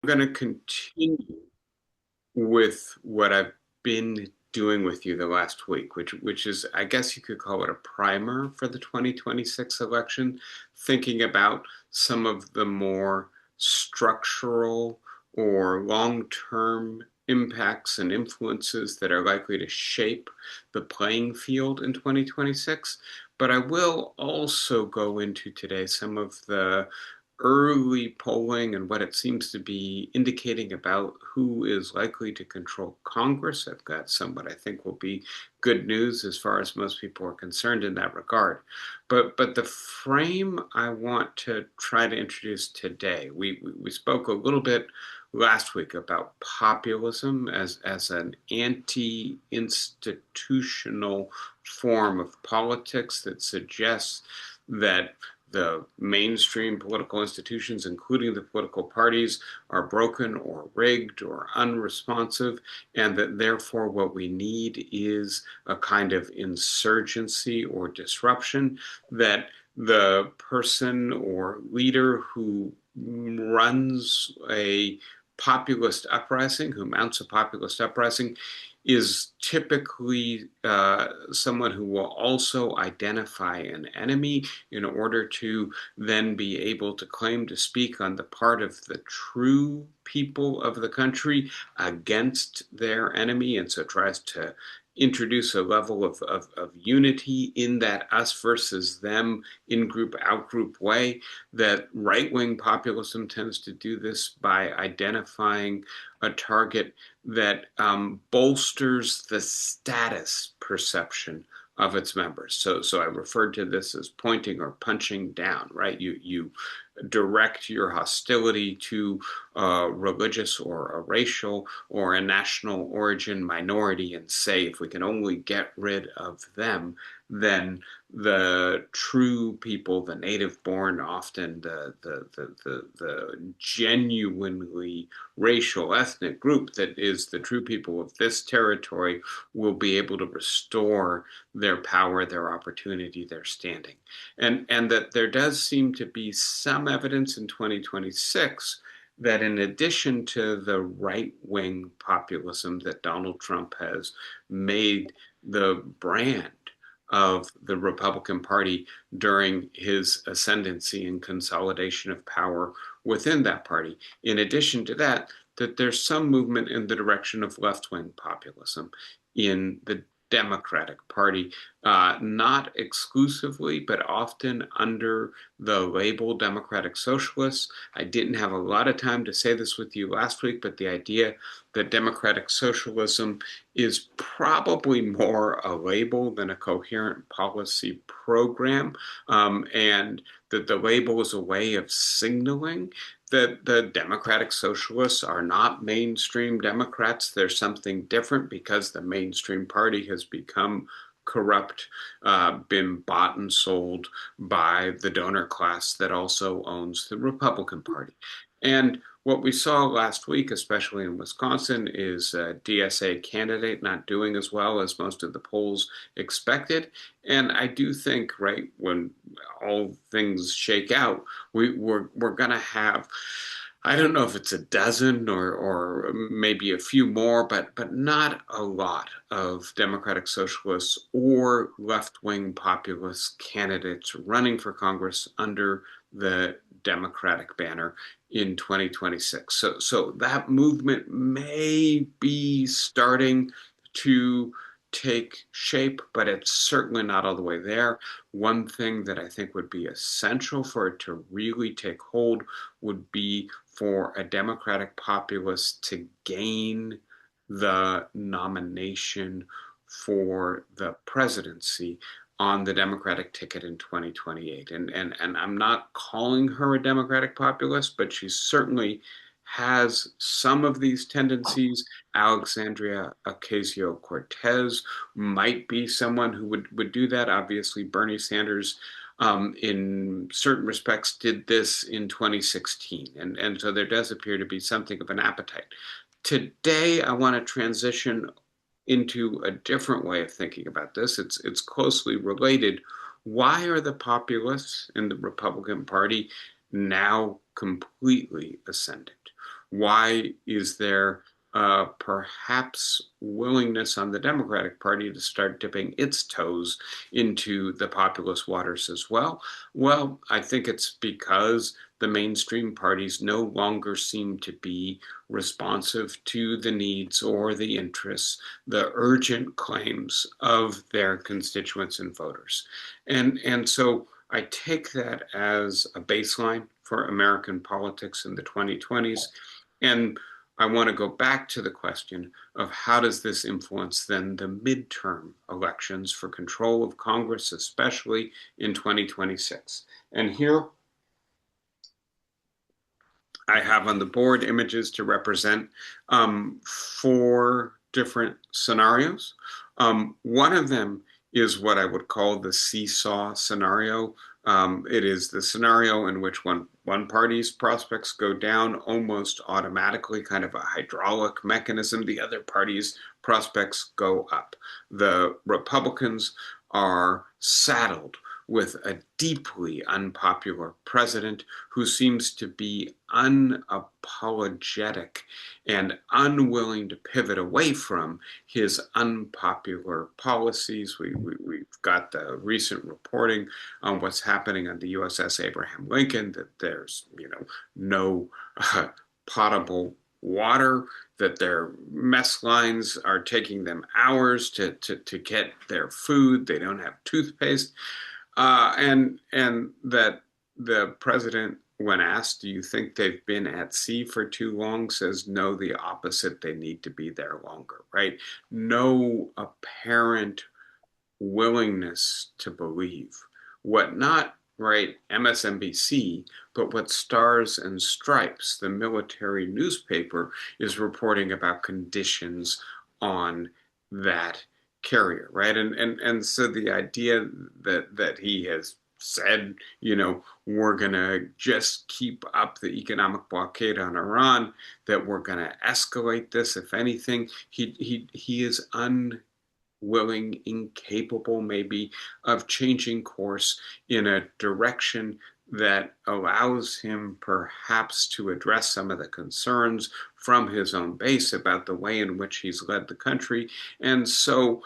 going to continue with what I've been doing with you the last week, which is, I guess you could call it a primer for the 2026 election, thinking about some of the more structural or long-term impacts and influences that are likely to shape the playing field in 2026. But I will also go into today some of the early polling and what it seems to be indicating about who is likely to control Congress. I've got some what I think will be good news as far as most people are concerned in that regard. But the frame I want to try to introduce today, we spoke a little bit last week about populism as an anti-institutional form of politics that suggests that the mainstream political institutions, including the political parties, are broken or rigged or unresponsive, and that therefore what we need is a kind of insurgency or disruption, that the person or leader who runs a populist uprising, who mounts a populist uprising, is typically someone who will also identify an enemy in order to then be able to claim to speak on the part of the true people of the country against their enemy, and so tries to introduce a level of unity in that us versus them, in group, out group way. That right wing populism tends to do this by identifying a target that bolsters the status perception of its members. So I referred to this as pointing or punching down, right? You direct your hostility to a religious or a racial or a national origin minority and say, if we can only get rid of them, then the true people, the native born, often the genuinely racial ethnic group that is the true people of this territory, will be able to restore their power, their opportunity, their standing. And that there does seem to be some evidence in 2026 that in addition to the right-wing populism that Donald Trump has made the brand of the Republican Party during his ascendancy and consolidation of power within that party, in addition to that, that there's some movement in the direction of left-wing populism in the Democratic Party, not exclusively, but often under the label Democratic Socialists. I didn't have a lot of time to say this with you last week, but the idea that Democratic Socialism is probably more a label than a coherent policy program, and that the label is a way of signaling that the Democratic Socialists are not mainstream Democrats. They're something different because the mainstream party has become corrupt, been bought and sold by the donor class that also owns the Republican Party. And what we saw last week, especially in Wisconsin, is a DSA candidate not doing as well as most of the polls expected. And I do think, right, when all things shake out, we're going to have, I don't know if it's a dozen or maybe a few more, but not a lot of Democratic Socialists or left-wing populist candidates running for Congress under the Democratic banner in 2026. So that movement may be starting to take shape, but it's certainly not all the way there. One thing that I think would be essential for it to really take hold would be for a Democratic populist to gain the nomination for the presidency on the Democratic ticket in 2028. And I'm not calling her a Democratic populist, but she certainly has some of these tendencies. Alexandria Ocasio-Cortez might be someone who would do that. Obviously, Bernie Sanders, in certain respects, did this in 2016. And so there does appear to be something of an appetite. Today, I want to transition into a different way of thinking about this. It's closely related. Why are the populists in the Republican Party now completely ascendant? Why is there perhaps willingness on the Democratic Party to start dipping its toes into the populist waters as well? Well, I think it's because the mainstream parties no longer seem to be responsive to the needs or the interests, the urgent claims of their constituents and voters. And so I take that as a baseline for American politics in the 2020s. And I want to go back to the question of how does this influence then the midterm elections for control of Congress, especially in 2026. And here I have on the board images to represent four different scenarios. One of them is what I would call the seesaw scenario. It is the scenario in which one party's prospects go down almost automatically, kind of a hydraulic mechanism. The other party's prospects go up. The Republicans are saddled with a deeply unpopular president who seems to be unapologetic and unwilling to pivot away from his unpopular policies. We've got the recent reporting on what's happening on the USS Abraham Lincoln, that there's, no potable water, that their mess lines are taking them hours to get their food. They don't have toothpaste. And that the president, when asked, do you think they've been at sea for too long, says no, the opposite. They need to be there longer, right? No apparent willingness to believe what not, right, MSNBC, but what Stars and Stripes, the military newspaper, is reporting about conditions on that carrier, right? And so the idea that he has said, we're going to just keep up the economic blockade on Iran, that we're going to escalate this. If anything, he is unwilling, incapable maybe of changing course in a direction that allows him perhaps to address some of the concerns from his own base about the way in which he's led the country. And so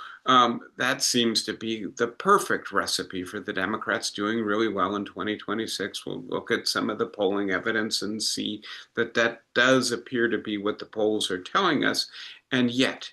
that seems to be the perfect recipe for the Democrats doing really well in 2026. We'll look at some of the polling evidence and see that that does appear to be what the polls are telling us. And yet,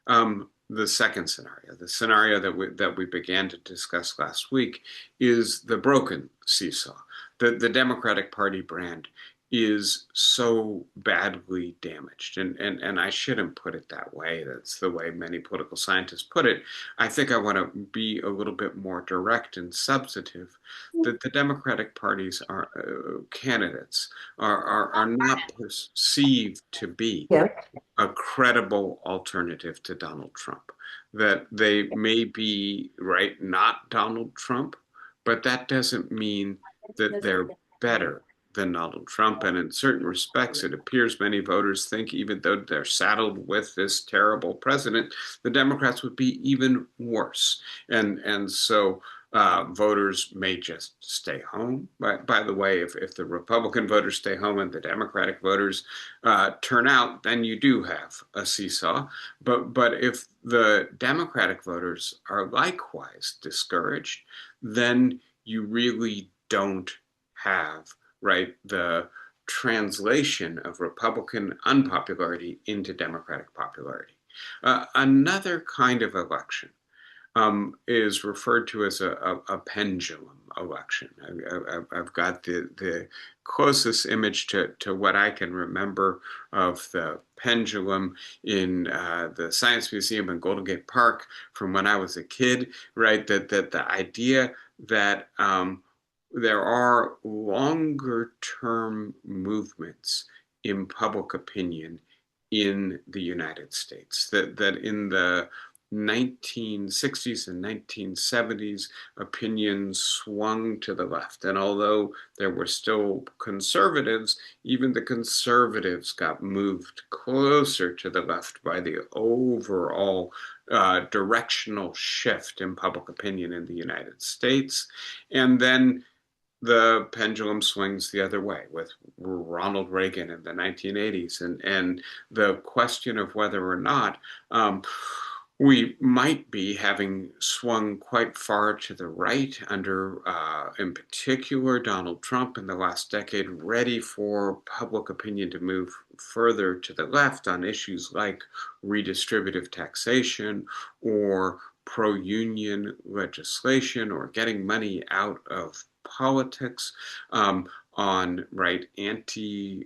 the second scenario, the scenario that we began to discuss last week, is the broken seesaw. The Democratic Party brand is so badly damaged. And I shouldn't put it that way. That's the way many political scientists put it. I think I want to be a little bit more direct and substantive. That the Democratic Party's candidates are not perceived to be a credible alternative to Donald Trump. That they may be, right, not Donald Trump, but that doesn't mean that they're better than Donald Trump. And in certain respects, it appears many voters think, even though they're saddled with this terrible president, the Democrats would be even worse. And so voters may just stay home. By the way, if the Republican voters stay home and the Democratic voters turn out, then you do have a seesaw. But if the Democratic voters are likewise discouraged, then you really don't have, right, the translation of Republican unpopularity into Democratic popularity. Another kind of election is referred to as a pendulum election. I've got the closest image to what I can remember of the pendulum in the Science Museum in Golden Gate Park from when I was a kid, right? That the idea that there are longer term movements in public opinion in the United States, that in the 1960s and 1970s, opinions swung to the left. And although there were still conservatives, even the conservatives got moved closer to the left by the overall directional shift in public opinion in the United States. And then the pendulum swings the other way with Ronald Reagan in the 1980s, and the question of whether or not we might be having swung quite far to the right under, in particular, Donald Trump in the last decade, ready for public opinion to move further to the left on issues like redistributive taxation or pro-union legislation or getting money out of politics, on anti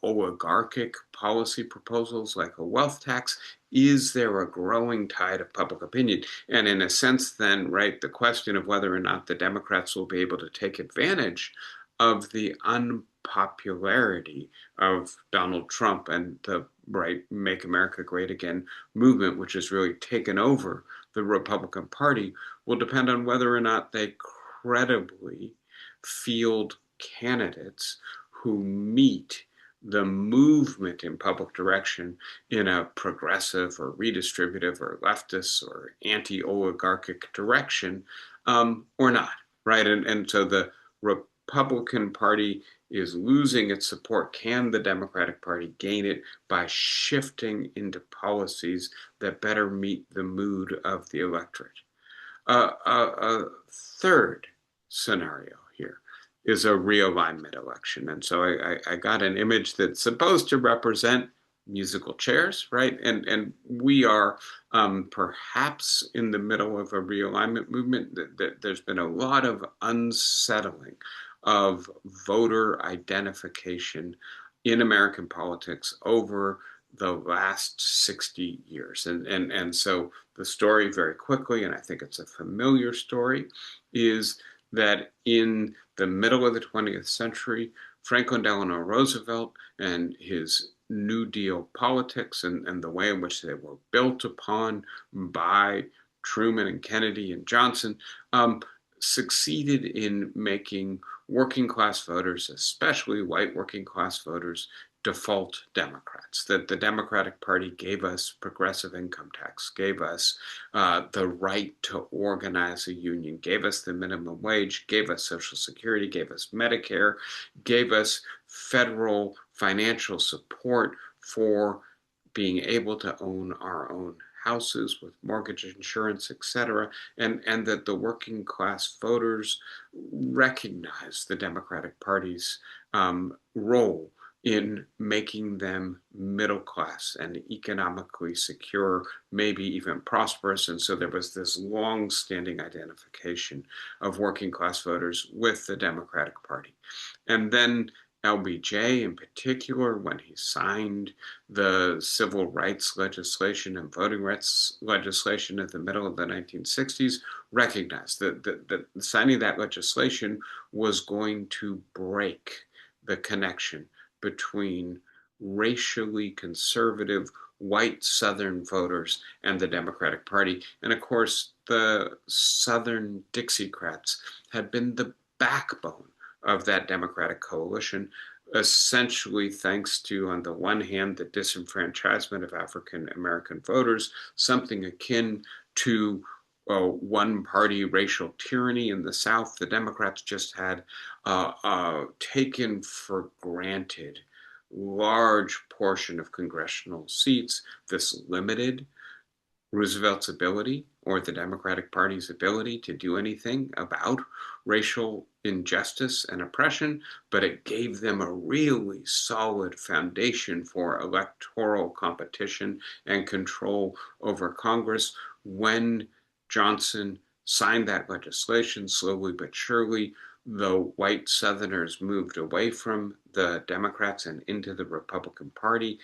oligarchic policy proposals like a wealth tax. Is there a growing tide of public opinion? And in a sense, then, the question of whether or not the Democrats will be able to take advantage of the unpopularity of Donald Trump and the Make America Great Again movement, which has really taken over the Republican Party, will depend on whether or not they credibly field candidates who meet the movement in public direction in a progressive or redistributive or leftist or anti-oligarchic direction, or not, right? And so the Republican Party is losing its support. Can the Democratic Party gain it by shifting into policies that better meet the mood of the electorate? A third scenario here is a realignment election. And so I got an image that's supposed to represent musical chairs, right? And we are perhaps in the middle of a realignment movement. There's been a lot of unsettling of voter identification in American politics over the last 60 years. And so the story very quickly, and I think it's a familiar story, is that in the middle of the 20th century, Franklin Delano Roosevelt and his New Deal politics and the way in which they were built upon by Truman and Kennedy and Johnson, succeeded in making working class voters, especially white working class voters, default Democrats. That the Democratic Party gave us progressive income tax, gave us the right to organize a union, gave us the minimum wage, gave us Social Security, gave us Medicare, gave us federal financial support for being able to own our own houses with mortgage insurance, etc., and that the working class voters recognize the Democratic Party's role in making them middle class and economically secure, maybe even prosperous. And so there was this long-standing identification of working class voters with the Democratic Party. And then LBJ in particular, when he signed the civil rights legislation and voting rights legislation at the middle of the 1960s, recognized that signing that legislation was going to break the connection between racially conservative white Southern voters and the Democratic Party. And of course, the Southern Dixiecrats had been the backbone of that Democratic coalition, essentially thanks to, on the one hand, the disenfranchisement of African American voters, something akin to one-party racial tyranny in the South. The Democrats just had taken for granted large portion of congressional seats. This limited Roosevelt's ability or the Democratic Party's ability to do anything about racial injustice and oppression, but it gave them a really solid foundation for electoral competition and control over Congress. When Johnson signed that legislation, slowly but surely, the white Southerners moved away from the Democrats and into the Republican Party.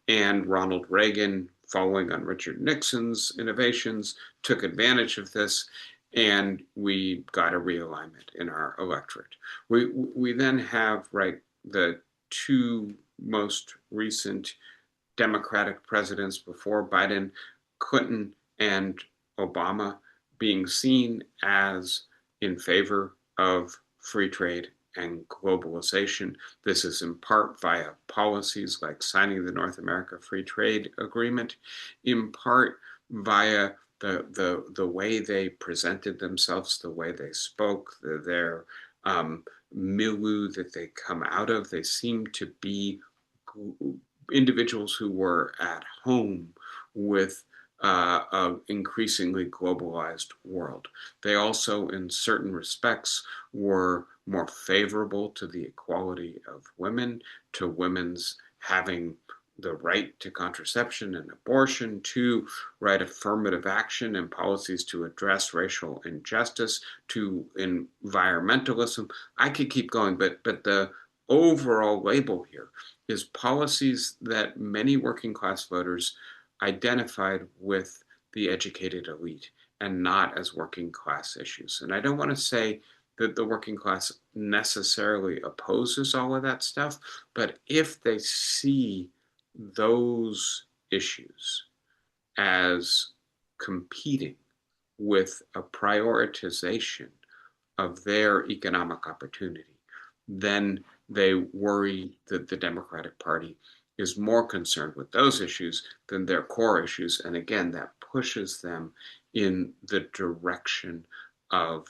And Ronald Reagan, following on Richard Nixon's innovations, took advantage of this, and we got a realignment in our electorate. We then have, the two most recent Democratic presidents before Biden, Clinton and Obama, being seen as in favor of free trade and globalization. This is in part via policies like signing the North America Free Trade Agreement, in part via the way they presented themselves, the way they spoke, their milieu that they come out of. They seem to be individuals who were at home with an increasingly globalized world. They also, in certain respects, were more favorable to the equality of women, to women's having the right to contraception and abortion, to right affirmative action and policies to address racial injustice, to environmentalism. I could keep going, but the overall label here is policies that many working class voters identified with the educated elite and not as working class issues. And I don't want to say that the working class necessarily opposes all of that stuff, but if they see those issues as competing with a prioritization of their economic opportunity, then they worry that the Democratic Party is more concerned with those issues than their core issues. And again, that pushes them in the direction of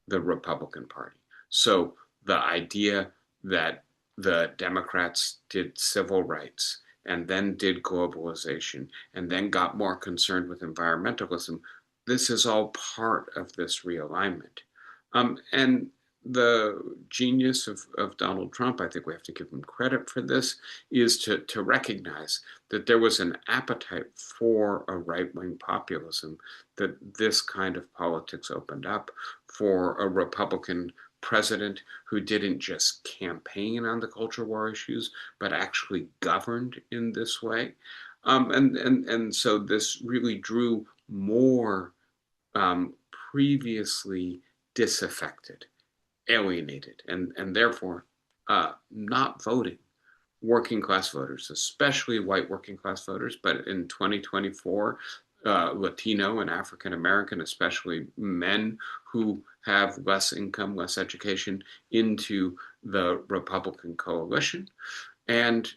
the Republican Party. So the idea that the Democrats did civil rights and then did globalization and then got more concerned with environmentalism, this is all part of this realignment. And the genius of Donald Trump, I think we have to give him credit for this, is to recognize that there was an appetite for a right-wing populism, that this kind of politics opened up for a Republican president who didn't just campaign on the culture war issues, but actually governed in this way. And so this really drew more previously disaffected, alienated, and therefore not voting working class voters, especially white working class voters, but in 2024, Latino and African American, especially men who have less income, less education, into the Republican coalition. And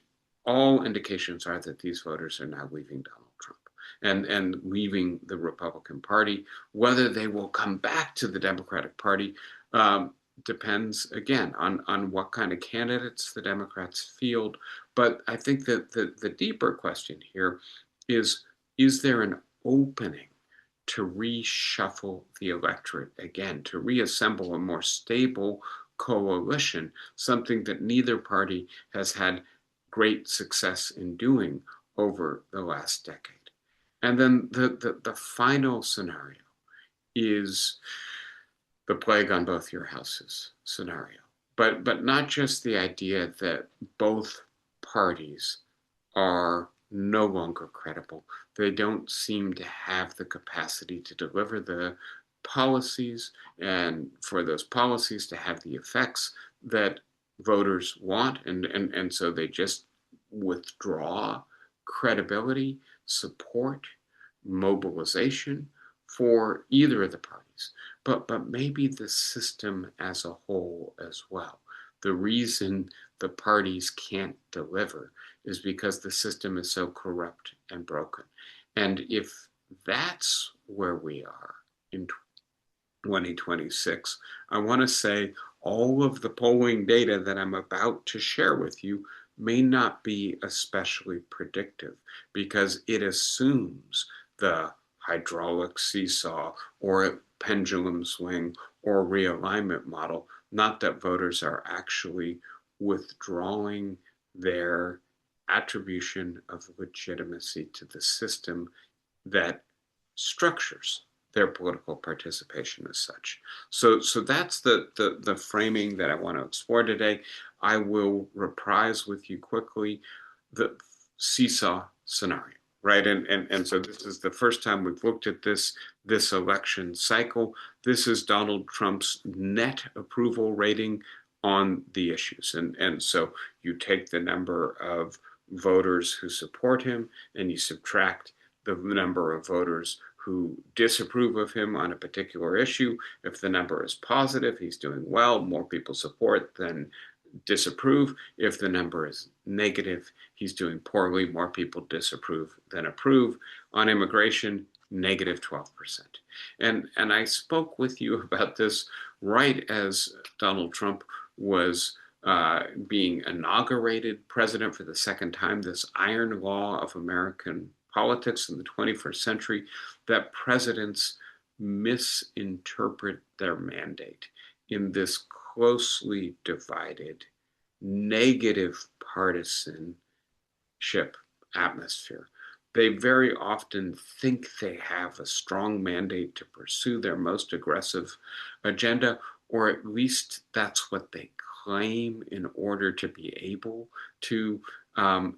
all indications are that these voters are now leaving Donald Trump and leaving the Republican Party. Whether they will come back to the Democratic Party depends, again, on what kind of candidates the Democrats field. But I think that the deeper question here is there an opening to reshuffle the electorate again, to reassemble a more stable coalition, something that neither party has had great success in doing over the last decade? And then the final scenario is the plague on both your houses scenario. But not just the idea that both parties are no longer credible. They don't seem to have the capacity to deliver the policies and for those policies to have the effects that voters want. And so they just withdraw credibility, support, mobilization for either of the parties, but maybe the system as a whole as well. The reason the parties can't deliver is because the system is so corrupt and broken. And if that's where we are in 2026, I want to say all of the polling data that I'm about to share with you may not be especially predictive because it assumes the hydraulic seesaw or pendulum swing or realignment model, not that voters are actually withdrawing their attribution of legitimacy to the system that structures their political participation as such. So that's the framing that I want to explore today. I will reprise with you quickly the seesaw scenario, right? And so this is the first time we've looked at this election cycle. This is Donald Trump's net approval rating on the issues. And so you take the number of voters who support him and you subtract the number of voters who disapprove of him on a particular issue. If the number is positive, he's doing well, more people support than disapprove. If the number is negative, he's doing poorly, more people disapprove than approve. On immigration, negative 12%. And I spoke with you about this right as Donald Trump was being inaugurated president for the second time, this iron law of American politics in the 21st century, that presidents misinterpret their mandate in this closely divided, negative partisanship atmosphere. They very often think they have a strong mandate to pursue their most aggressive agenda, or at least that's what they claim in order to be able to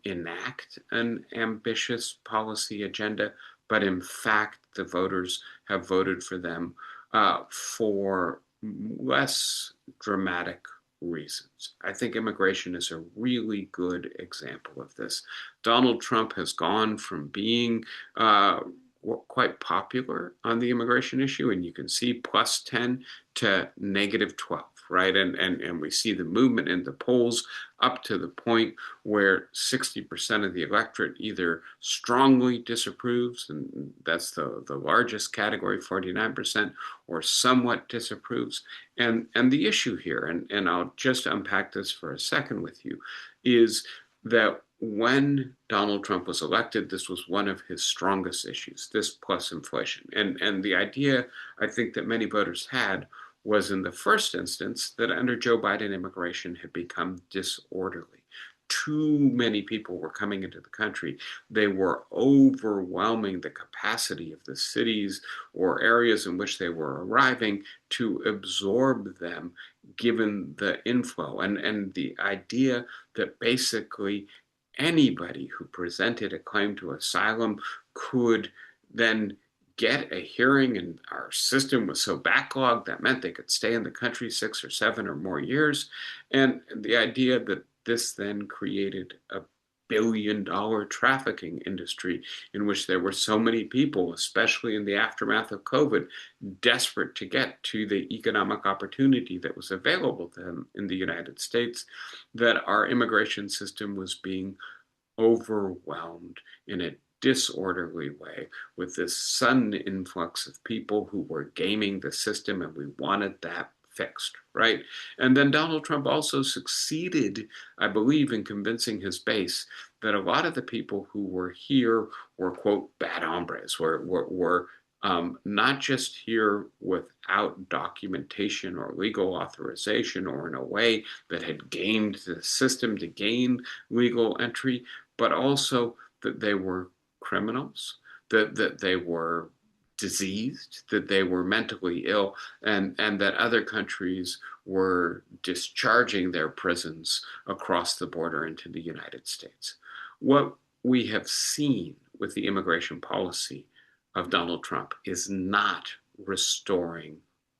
enact an ambitious policy agenda. But in fact, the voters have voted for them for less dramatic reasons. I think immigration is a really good example of this. Donald Trump has gone from being quite popular on the immigration issue, and you can see plus 10 to negative 12, right? And we see the movement in the polls up to the point where 60% of the electorate either strongly disapproves, and that's the largest category, 49%, or somewhat disapproves. And the issue here, and I'll just unpack this for a second with you, is that when Donald Trump was elected, this was one of his strongest issues, this plus inflation. And the idea I think that many voters had was, in the first instance, that under Joe Biden, immigration had become disorderly. Too many people were coming into the country. They were overwhelming the capacity of the cities or areas in which they were arriving to absorb them, given the inflow. And the idea that basically anybody who presented a claim to asylum could then get a hearing, and our system was so backlogged that meant they could stay in the country 6 or 7 or more years. And the idea that this then created a billion-dollar trafficking industry in which there were so many people, especially in the aftermath of COVID, desperate to get to the economic opportunity that was available to them in the United States, that our immigration system was being overwhelmed in a disorderly way with this sudden influx of people who were gaming the system, and we wanted that fixed, right? And then Donald Trump also succeeded, I believe, in convincing his base that a lot of the people who were here were, quote, bad hombres, were not just here without documentation or legal authorization or in a way that had gamed the system to gain legal entry, but also that they were criminals, that they were diseased, that they were mentally ill, and that other countries were discharging their prisons across the border into the United States. What we have seen with the immigration policy of Donald Trump is not restoring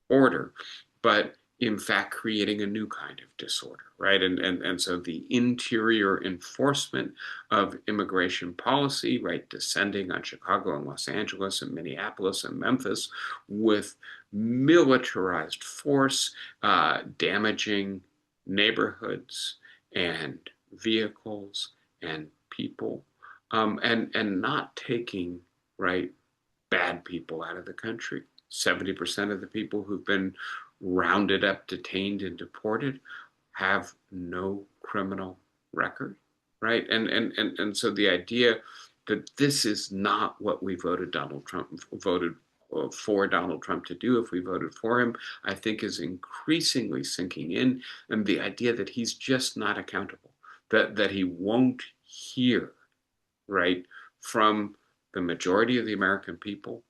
order, but in fact creating a new kind of disorder, right? And so the interior enforcement of immigration policy, right, descending on Chicago and Los Angeles and Minneapolis and Memphis with militarized force, damaging neighborhoods and vehicles and people, and not taking, right, bad people out of the country. 70% of the people who've been rounded up, detained, and deported have no criminal record, right? And so the idea that this is not what we voted for Donald Trump to do if we voted for him, I think is increasingly sinking in, and the idea that he's just not accountable, that he won't hear, right, from the majority of the American people,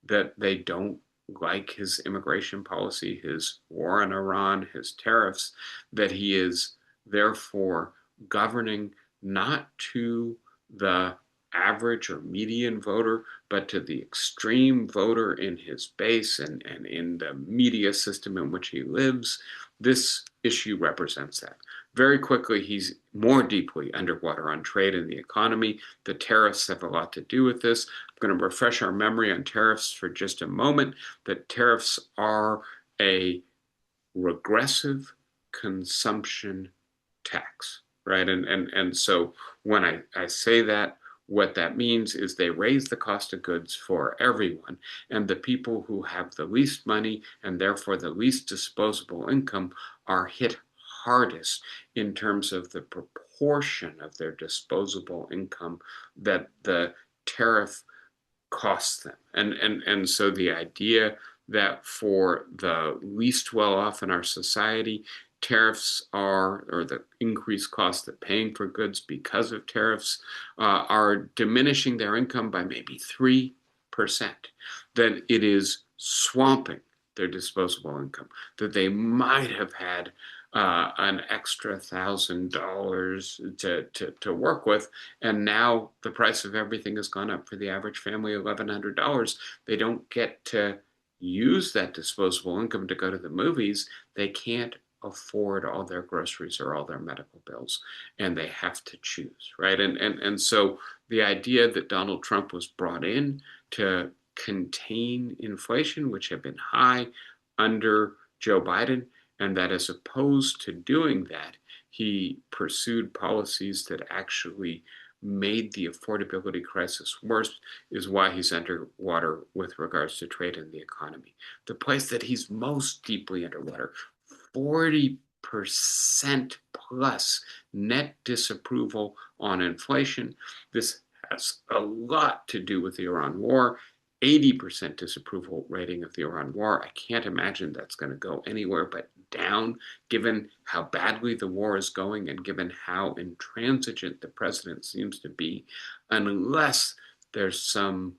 that they don't like his immigration policy, his war on Iran, his tariffs, that he is therefore governing not to the average or median voter, but to the extreme voter in his base and in the media system in which he lives. This issue represents that. Very quickly, he's more deeply underwater on trade and the economy. The tariffs have a lot to do with this. I'm going to refresh our memory on tariffs for just a moment, that tariffs are a regressive consumption tax, right? And so when I say that, what that means is they raise the cost of goods for everyone, and the people who have the least money and therefore the least disposable income are hit hardest in terms of the proportion of their disposable income that the tariff costs them. And so the idea that for the least well off in our society, tariffs are, or the increased cost of paying for goods because of tariffs, are diminishing their income by maybe 3%, that it is swamping their disposable income, that they might have had an extra $1,000 to work with, and now the price of everything has gone up for the average family, $1,100. They don't get to use that disposable income to go to the movies. They can't afford all their groceries or all their medical bills, and they have to choose, right? And so the idea that Donald Trump was brought in to contain inflation, which had been high under Joe Biden, and that as opposed to doing that, he pursued policies that actually made the affordability crisis worse, is why he's underwater with regards to trade and the economy. The place that he's most deeply underwater, 40% plus net disapproval on inflation. This has a lot to do with the Iran war. 80% disapproval rating of the Iran war. I can't imagine that's going to go anywhere but down, given how badly the war is going and given how intransigent the president seems to be, unless there's some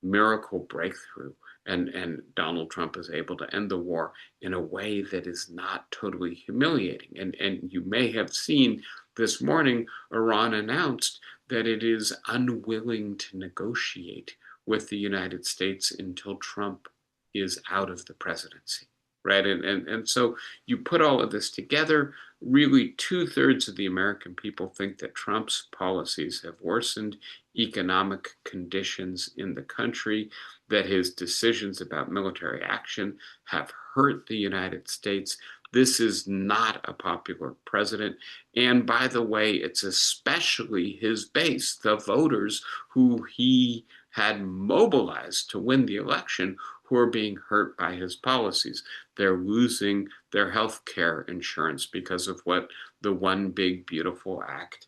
miracle breakthrough and Donald Trump is able to end the war in a way that is not totally humiliating. And you may have seen this morning, Iran announced that it is unwilling to negotiate with the United States until Trump is out of the presidency, right? And so you put all of this together, really 2/3 of the American people think that Trump's policies have worsened economic conditions in the country, that his decisions about military action have hurt the United States. This is not a popular president. And by the way, it's especially his base, the voters who he had mobilized to win the election, who are being hurt by his policies. They're losing their health care insurance because of what the One Big Beautiful Act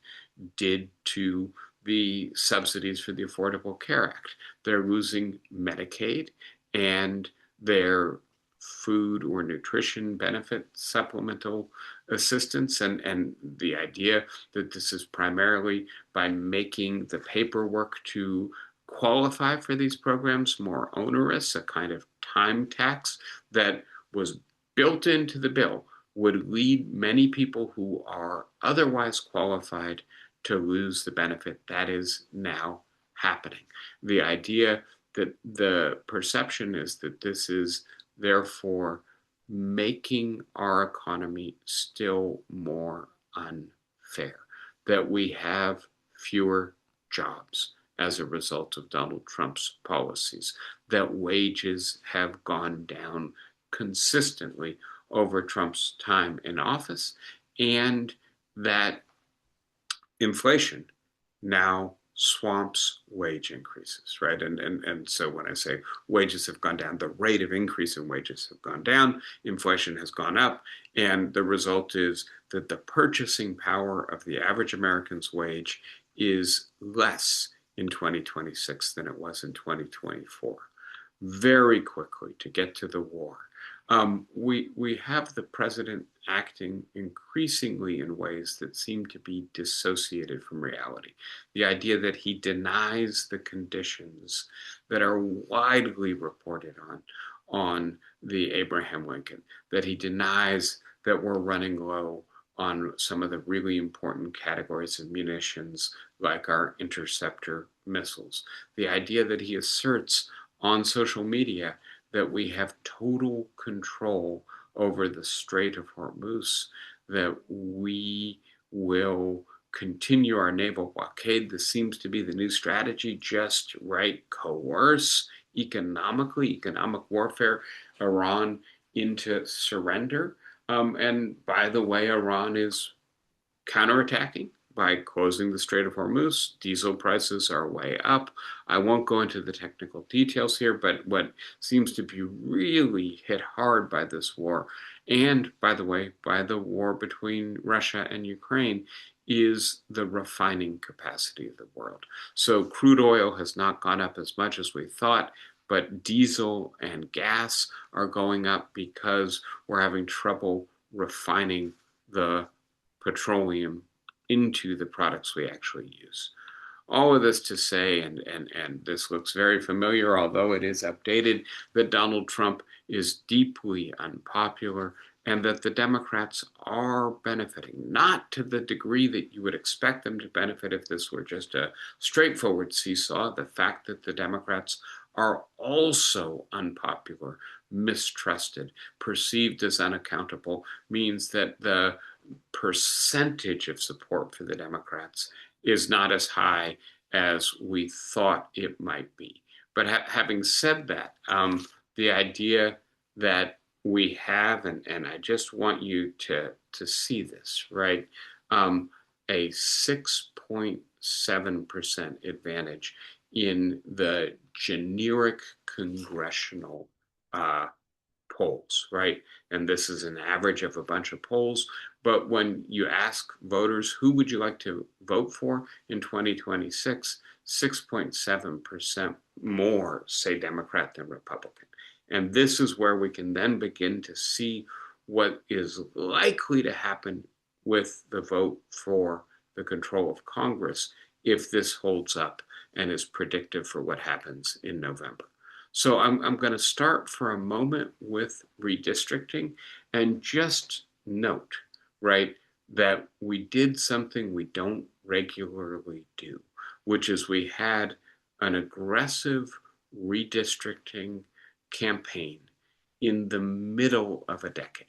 did to the subsidies for the Affordable Care Act. They're losing Medicaid and their food or nutrition benefit supplemental assistance, and the idea that this is primarily by making the paperwork to qualify for these programs more onerous, a kind of time tax that was built into the bill, would lead many people who are otherwise qualified to lose the benefit. That is now happening. The idea that the perception is that this is therefore making our economy still more unfair, that we have fewer jobs as a result of Donald Trump's policies, that wages have gone down consistently over Trump's time in office, and that inflation now swamps wage increases, right? And so when I say wages have gone down, the rate of increase in wages have gone down, inflation has gone up, and the result is that the purchasing power of the average American's wage is less in 2026 than it was in 2024. Very quickly, to get to the war, we have the president acting increasingly in ways that seem to be dissociated from reality. The idea that he denies the conditions that are widely reported on the Abraham Lincoln, that he denies that we're running low on some of the really important categories of munitions, like our interceptor missiles. The idea that he asserts on social media that we have total control over the Strait of Hormuz, that we will continue our naval blockade. This seems to be the new strategy, just right, coerce economically, economic warfare, Iran into surrender. And by the way, Iran is counterattacking by closing the Strait of Hormuz. Diesel prices are way up. I won't go into the technical details here, but what seems to be really hit hard by this war, and by the way, by the war between Russia and Ukraine, is the refining capacity of the world. So crude oil has not gone up as much as we thought, but diesel and gas are going up because we're having trouble refining the petroleum into the products we actually use. All of this to say, and this looks very familiar, although it is updated, that Donald Trump is deeply unpopular and that the Democrats are benefiting, not to the degree that you would expect them to benefit if this were just a straightforward seesaw. The fact that the Democrats are also unpopular, mistrusted, perceived as unaccountable means that the percentage of support for the Democrats is not as high as we thought it might be. But having said that, the idea that we have, and I just want you to see this, right? A 6.7% advantage in the generic congressional polls, right? And this is an average of a bunch of polls. But when you ask voters, who would you like to vote for in 2026, 6.7% more say Democrat than Republican. And this is where we can then begin to see what is likely to happen with the vote for the control of Congress if this holds up and is predictive for what happens in November. So I'm going to start for a moment with redistricting and just note, right, that we did something we don't regularly do, which is we had an aggressive redistricting campaign in the middle of a decade.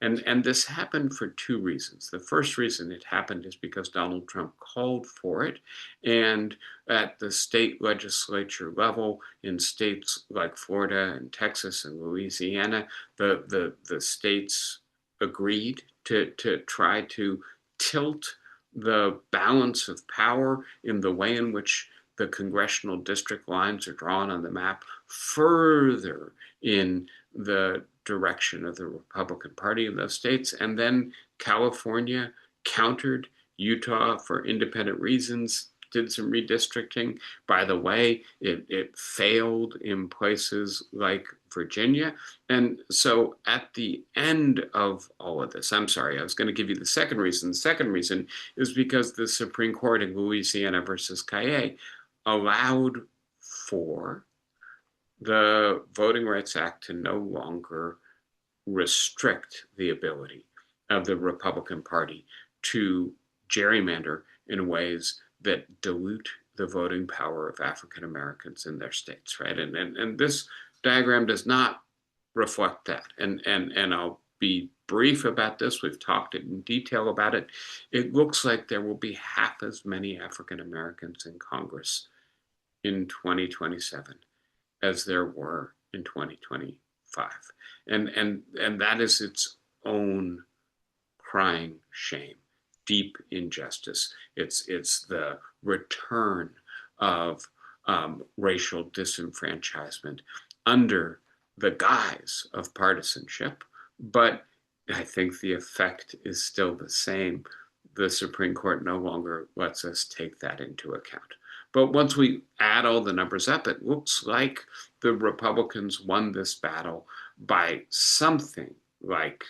And this happened for two reasons. The first reason it happened is because Donald Trump called for it. And at the state legislature level, in states like Florida and Texas and Louisiana, the states agreed to try to tilt the balance of power in the way in which the congressional district lines are drawn on the map further in the direction of the Republican Party in those states. And then California countered. Utah, for independent reasons, did some redistricting. By the way, it failed in places like Virginia. And so at the end of all of this, I'm sorry, I was going to give you the second reason. The second reason is because the Supreme Court in Louisiana versus Caille allowed for the Voting Rights Act to no longer restrict the ability of the Republican Party to gerrymander in ways that dilute the voting power of African Americans in their states, right? And this diagram does not reflect that. And I'll be brief about this. We've talked in detail about it. It looks like there will be half as many African Americans in Congress in 2027 as there were in 2025. And that is its own crying shame, deep injustice. It's the return of racial disenfranchisement under the guise of partisanship. But I think the effect is still the same. The Supreme Court no longer lets us take that into account. But once we add all the numbers up, it looks like the Republicans won this battle by something like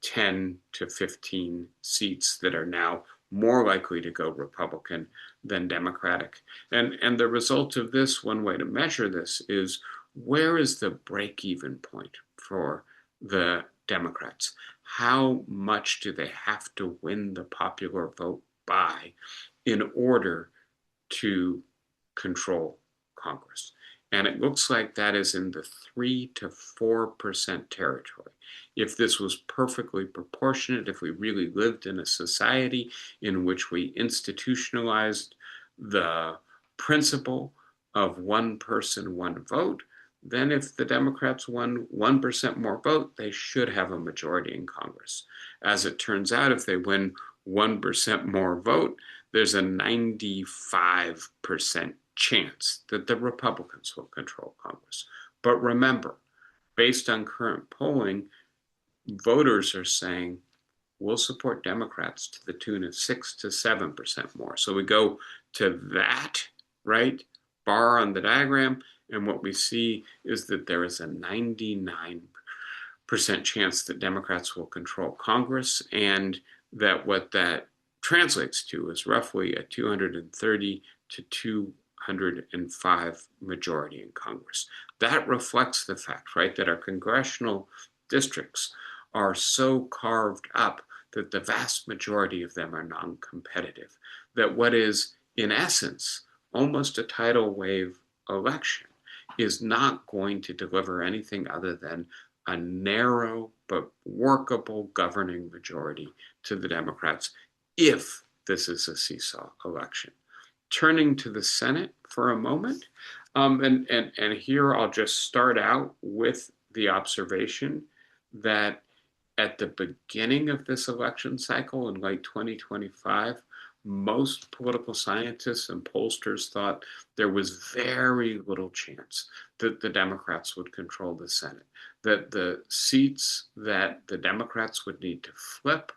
10 to 15 seats that are now more likely to go Republican than Democratic. And the result of this, one way to measure this, is where is the break-even point for the Democrats? How much do they have to win the popular vote by in order to control Congress? And it looks like that is in the 3 to 4% territory. If this was perfectly proportionate, if we really lived in a society in which we institutionalized the principle of one person, one vote, then if the Democrats won 1% more vote, they should have a majority in Congress. As it turns out, if they win 1% more vote, there's a 95% chance that the Republicans will control Congress. But remember, based on current polling, voters are saying we'll support Democrats to the tune of 6 to 7% more. So we go to that, right, bar on the diagram, and what we see is that there is a 99% chance that Democrats will control Congress, and that what that translates to is roughly a 230 to 205 majority in Congress. That reflects the fact, right, that our congressional districts are so carved up that the vast majority of them are non-competitive, that what is, in essence, almost a tidal wave election is not going to deliver anything other than a narrow but workable governing majority to the Democrats if this is a seesaw election. Turning to the Senate for a moment, and here I'll just start out with the observation that at the beginning of this election cycle in late 2025, most political scientists and pollsters thought there was very little chance that the Democrats would control the Senate, that the seats that the Democrats would need to flip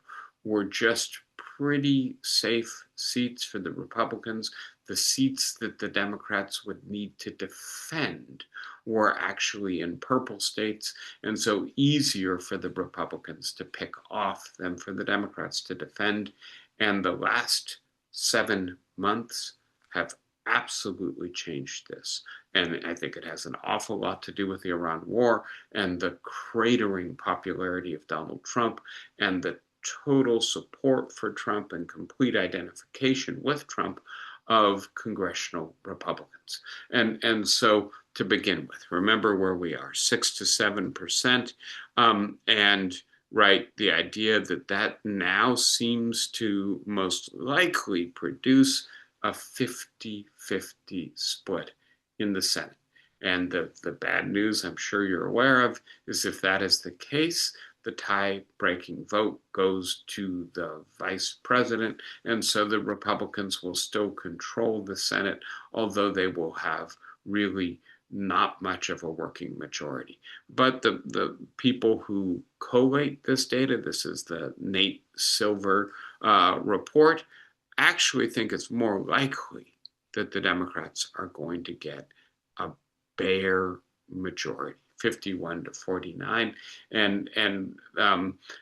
were just pretty safe seats for the Republicans. The seats that the Democrats would need to defend were actually in purple states, and so easier for the Republicans to pick off than for the Democrats to defend. And the last 7 months have absolutely changed this. And I think it has an awful lot to do with the Iran war and the cratering popularity of Donald Trump and the total support for Trump and complete identification with Trump of congressional Republicans. And so to begin with, remember where we are, 6 to 7%. And right, the idea that that now seems to most likely produce a 50-50 split in the Senate. And the bad news I'm sure you're aware of is if that is the case, the tie-breaking vote goes to the vice president, and so the Republicans will still control the Senate, although they will have really not much of a working majority. But the people who collate this data, this is the Nate Silver report, actually think it's more likely that the Democrats are going to get a bare majority, 51 to 49, and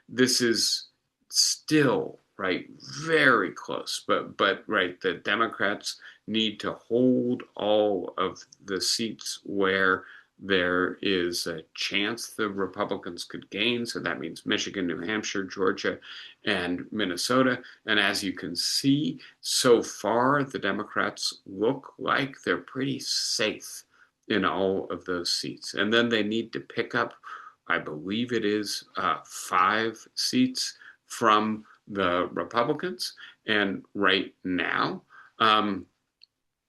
this is still right very close, but right, the Democrats need to hold all of the seats where there is a chance the Republicans could gain. So that means Michigan, New Hampshire, Georgia, and Minnesota. And as you can see, so far, the Democrats look like they're pretty safe in all of those seats. And then they need to pick up, I believe it is 5 seats from the Republicans. And right now,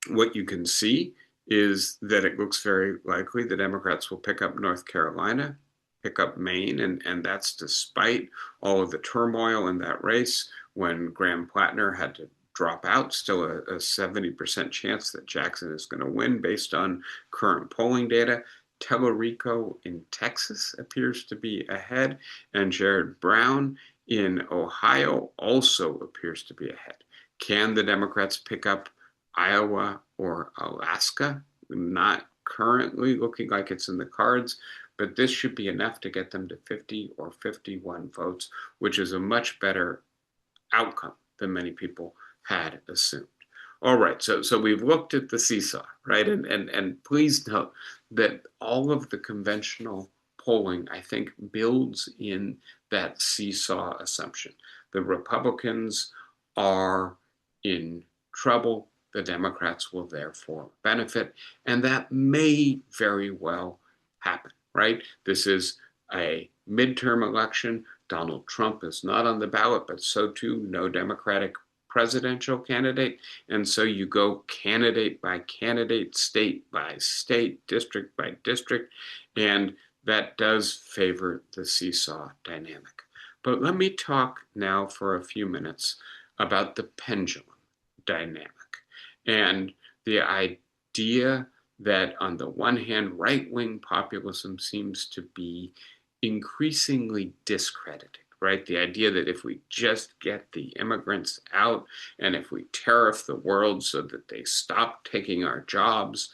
what you can see is that it looks very likely the Democrats will pick up North Carolina, pick up Maine, and that's despite all of the turmoil in that race when Graham Plattner had to drop out, still a 70% chance that Jackson is going to win based on current polling data. Tellerico in Texas appears to be ahead, and Jared Brown in Ohio also appears to be ahead. Can the Democrats pick up Iowa or Alaska? Not currently looking like it's in the cards, but this should be enough to get them to 50 or 51 votes, which is a much better outcome than many people had assumed. All right, so we've looked at the seesaw, right? And please note that all of the conventional polling, I think, builds in that seesaw assumption. The Republicans are in trouble. The Democrats will therefore benefit, and that may very well happen, right? This is a midterm election. Donald Trump is not on the ballot, but so too no Democratic presidential candidate. And so you go candidate by candidate, state by state, district by district, and that does favor the seesaw dynamic. But let me talk now for a few minutes about the pendulum dynamic and the idea that, on the one hand, right-wing populism seems to be increasingly discredited, right? The idea that if we just get the immigrants out and if we tariff the world so that they stop taking our jobs,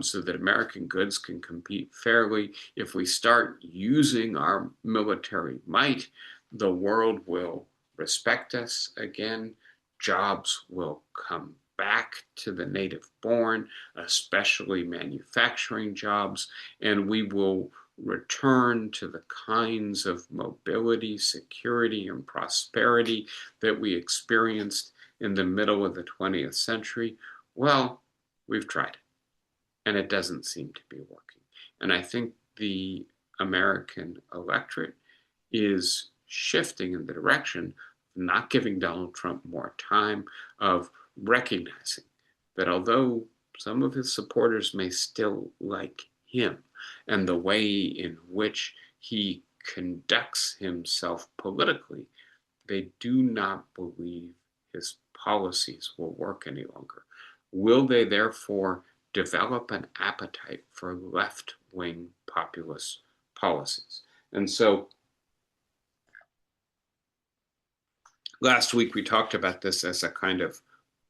so that American goods can compete fairly, if we start using our military might, the world will respect us again. Jobs will come back to the native born, especially manufacturing jobs, and we will return to the kinds of mobility, security, and prosperity that we experienced in the middle of the 20th century. Well, we've tried it, and it doesn't seem to be working. And I think the American electorate is shifting in the direction of not giving Donald Trump more time, of recognizing that although some of his supporters may still like him and the way in which he conducts himself politically, they do not believe his policies will work any longer. Will they therefore develop an appetite for left-wing populist policies? And so last week we talked about this as a kind of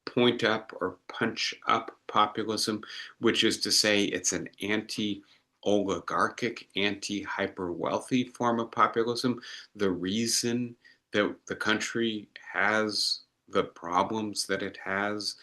point up or punch up populism, which is to say it's an anti-oligarchic, anti-hyper-wealthy form of populism. The reason that the country has the problems that it has,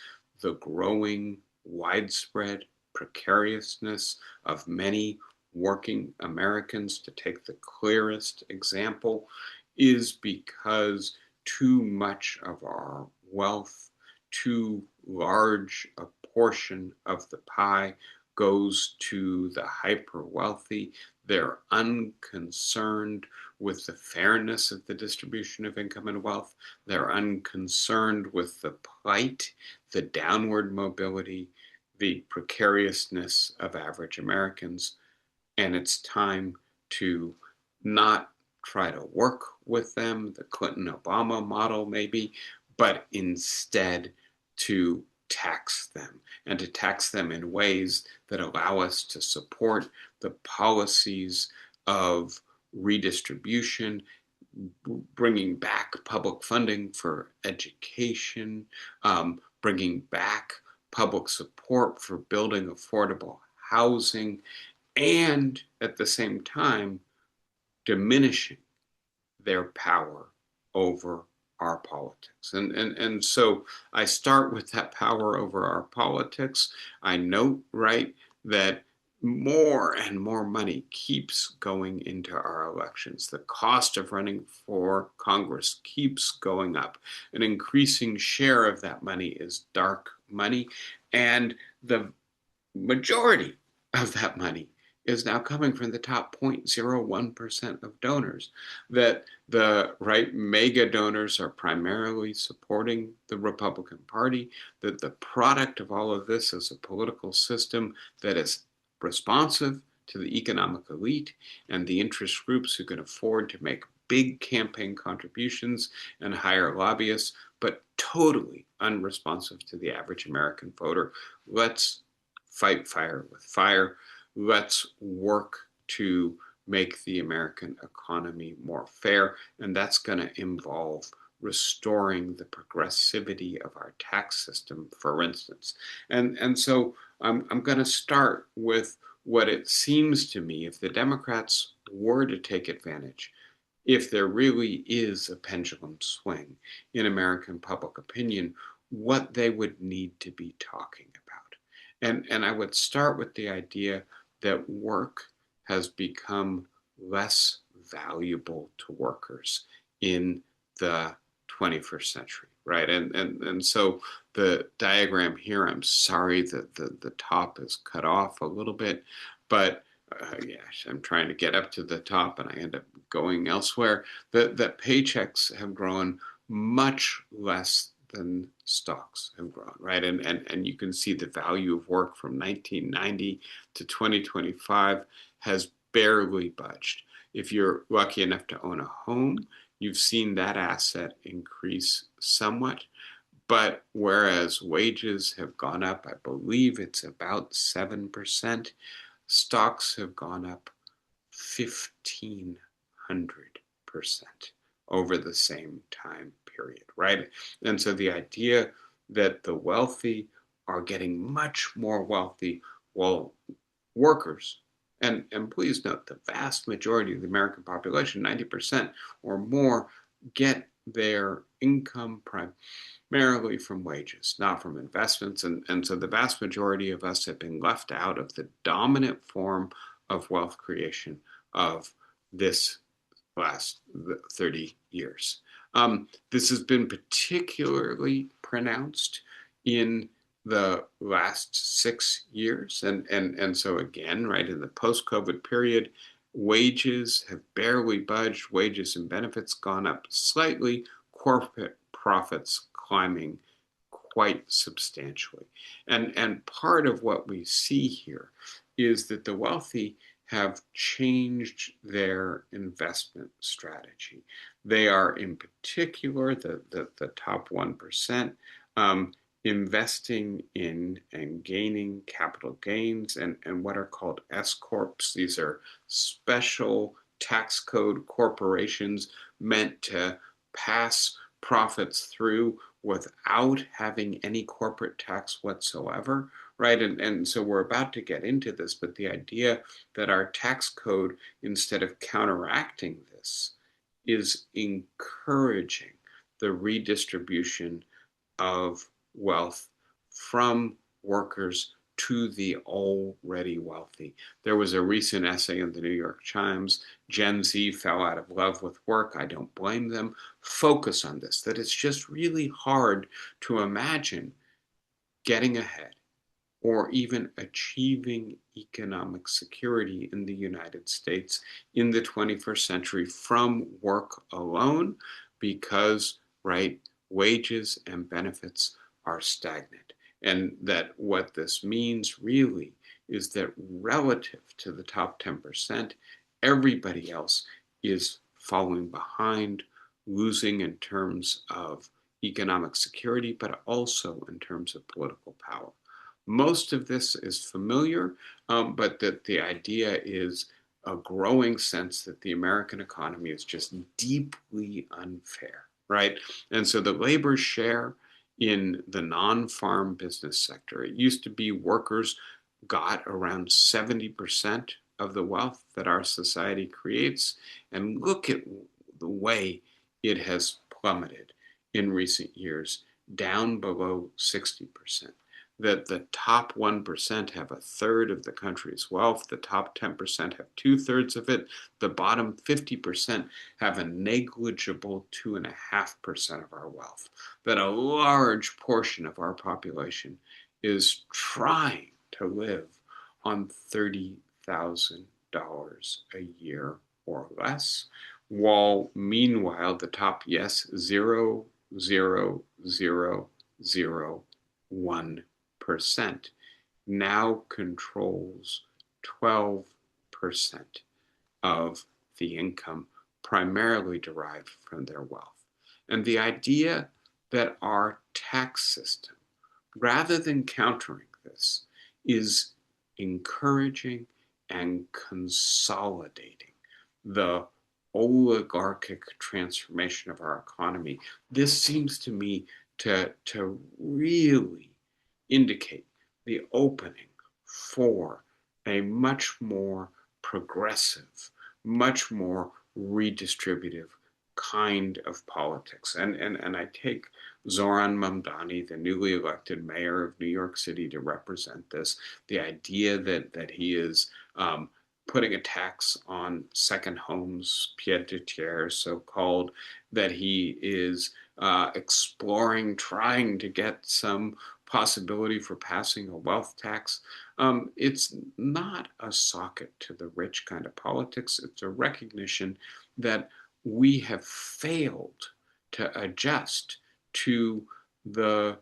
the growing widespread precariousness of many working Americans, to take the clearest example, is because too much of our wealth, too large a portion of the pie goes to the hyper wealthy. They're unconcerned with the fairness of the distribution of income and wealth. They're unconcerned with the plight, the downward mobility, the precariousness of average Americans. And it's time to not try to work with them, the Clinton-Obama model maybe, but instead to tax them, and to tax them in ways that allow us to support the policies of redistribution, bringing back public funding for education, bringing back public support for building affordable housing, and at the same time diminishing their power over our politics. And so I start with that power over our politics. I note, right, that more and more money keeps going into our elections. The cost of running for Congress keeps going up. An increasing share of that money is dark money, and the majority of that money is now coming from the top 0.01% of donors. That the right mega donors are primarily supporting the Republican Party, that the product of all of this is a political system that is responsive to the economic elite and the interest groups who can afford to make big campaign contributions and hire lobbyists, but totally unresponsive to the average American voter. Let's fight fire with fire. Let's work to make the American economy more fair, and that's going to involve restoring the progressivity of our tax system, for instance. And so I'm going to start with what it seems to me, if the Democrats were to take advantage, if there really is a pendulum swing in American public opinion, what they would need to be talking about. And I would start with the idea that work has become less valuable to workers in the 21st century, right? And so the diagram here, I'm sorry that the top is cut off a little bit, but yeah, I'm trying to get up to the top and I end up going elsewhere. That paychecks have grown much less than stocks have grown, right? And you can see the value of work from 1990 to 2025 has barely budged. If you're lucky enough to own a home, you've seen that asset increase somewhat. But whereas wages have gone up, I believe it's about 7%, stocks have gone up 1,500% over the same time period, right? And so the idea that the wealthy are getting much more wealthy while workers, and please note the vast majority of the American population, 90% or more, get their income primarily from wages, not from investments. And so the vast majority of us have been left out of the dominant form of wealth creation of this last 30 years. This has been particularly pronounced in the last 6 years. And so again, right, in the post-COVID period, wages have barely budged, wages and benefits gone up slightly, corporate profits climbing quite substantially. And part of what we see here is that the wealthy have changed their investment strategy. They are, in particular, the top 1%, investing in and gaining capital gains and what are called S Corps. These are special tax code corporations meant to pass profits through without having any corporate tax whatsoever, right? And so we're about to get into this, but the idea that our tax code, instead of counteracting this, is encouraging the redistribution of wealth from workers to the already wealthy. There was a recent essay in the New York Times, Gen Z fell out of love with work. I don't blame them. Focus on this, that it's just really hard to imagine getting ahead or even achieving economic security in the United States in the 21st century from work alone because, right, wages and benefits are stagnant. And that what this means really is that relative to the top 10%, everybody else is falling behind, losing in terms of economic security, but also in terms of political power. Most of this is familiar, but that the idea is a growing sense that the American economy is just deeply unfair, right? And so the labor share in the non-farm business sector, it used to be workers got around 70% of the wealth that our society creates. And look at the way it has plummeted in recent years, down below 60%. That the top 1% have a third of the country's wealth, the top 10% have 2/3 of it, the bottom 50% have a negligible 2.5% of our wealth. That a large portion of our population is trying to live on $30,000 a year or less, while meanwhile the top, yes, 0.00001% now controls 12% of the income primarily derived from their wealth. And the idea that our tax system, rather than countering this, is encouraging and consolidating the oligarchic transformation of our economy. This seems to me to really indicate the opening for a much more progressive, much more redistributive kind of politics. And I take Zoran Mamdani, the newly elected mayor of New York City, to represent this. The idea that he is putting a tax on second homes, pied-à-terre, so-called, that he is exploring, trying to get some possibility for passing a wealth tax. It's not a socket to the rich kind of politics. It's a recognition that we have failed to adjust to the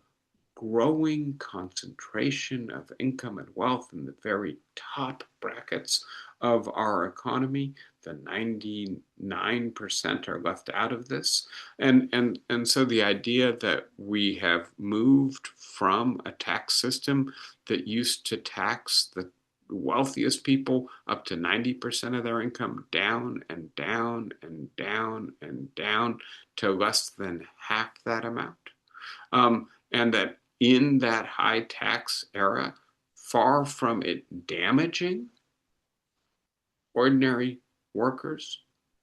growing concentration of income and wealth in the very top brackets of our economy. The 99% are left out of this. And so the idea that we have moved from a tax system that used to tax the wealthiest people up to 90% of their income down and down and down and down to less than half that amount. And that in that high tax era, far from it damaging ordinary workers,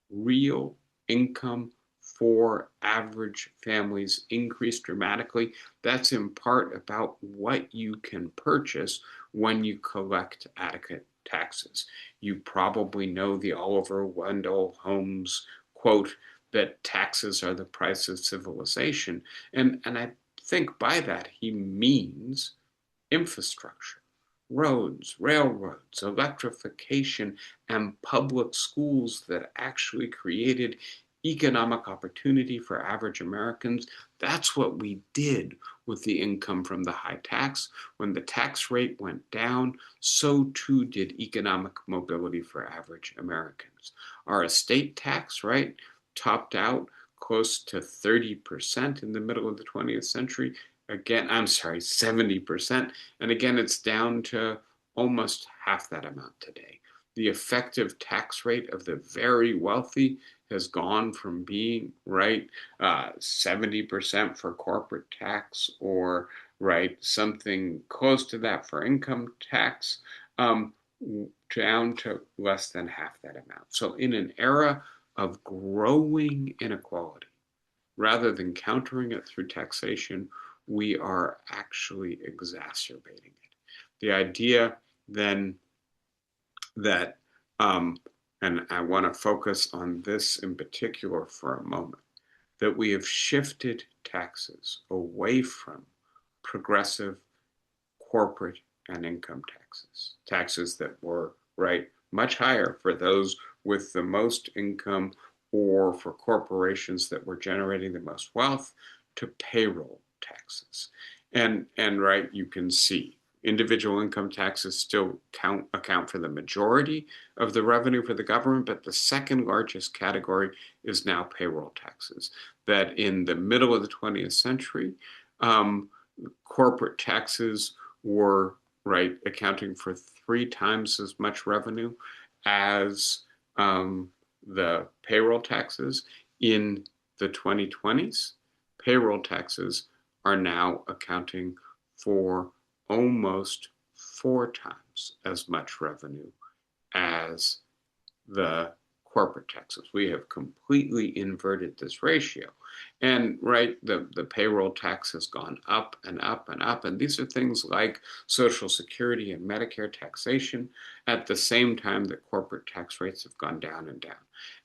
real income for average families increased dramatically. That's in part about what you can purchase when you collect adequate taxes. You probably know the Oliver Wendell Holmes quote that taxes are the price of civilization. And I think by that he means infrastructure, roads, railroads, electrification, and public schools that actually created economic opportunity for average Americans. That's what we did with the income from the high tax. When the tax rate went down, so too did economic mobility for average Americans. Our estate tax, right, topped out close to 30% in the middle of the 20th century. Again, I'm sorry, 70%. And again, it's down to almost half that amount today. The effective tax rate of the very wealthy has gone from being, right, 70% for corporate tax or, right, something close to that for income tax, down to less than half that amount. So in an era of growing inequality, rather than countering it through taxation, we are actually exacerbating it. The idea then that, and I want to focus on this in particular for a moment, that we have shifted taxes away from progressive corporate and income taxes, taxes that were, right, much higher for those with the most income or for corporations that were generating the most wealth, to payroll taxes. And right, you can see individual income taxes still account for the majority of the revenue for the government, but the second largest category is now payroll taxes. That in the middle of the 20th century, corporate taxes were, right, accounting for 3 times as much revenue as the payroll taxes. In the 2020s, payroll taxes are now accounting for almost 4 times as much revenue as the corporate taxes. We have completely inverted this ratio. And right, the payroll tax has gone up and up and up. And these are things like Social Security and Medicare taxation at the same time that corporate tax rates have gone down and down.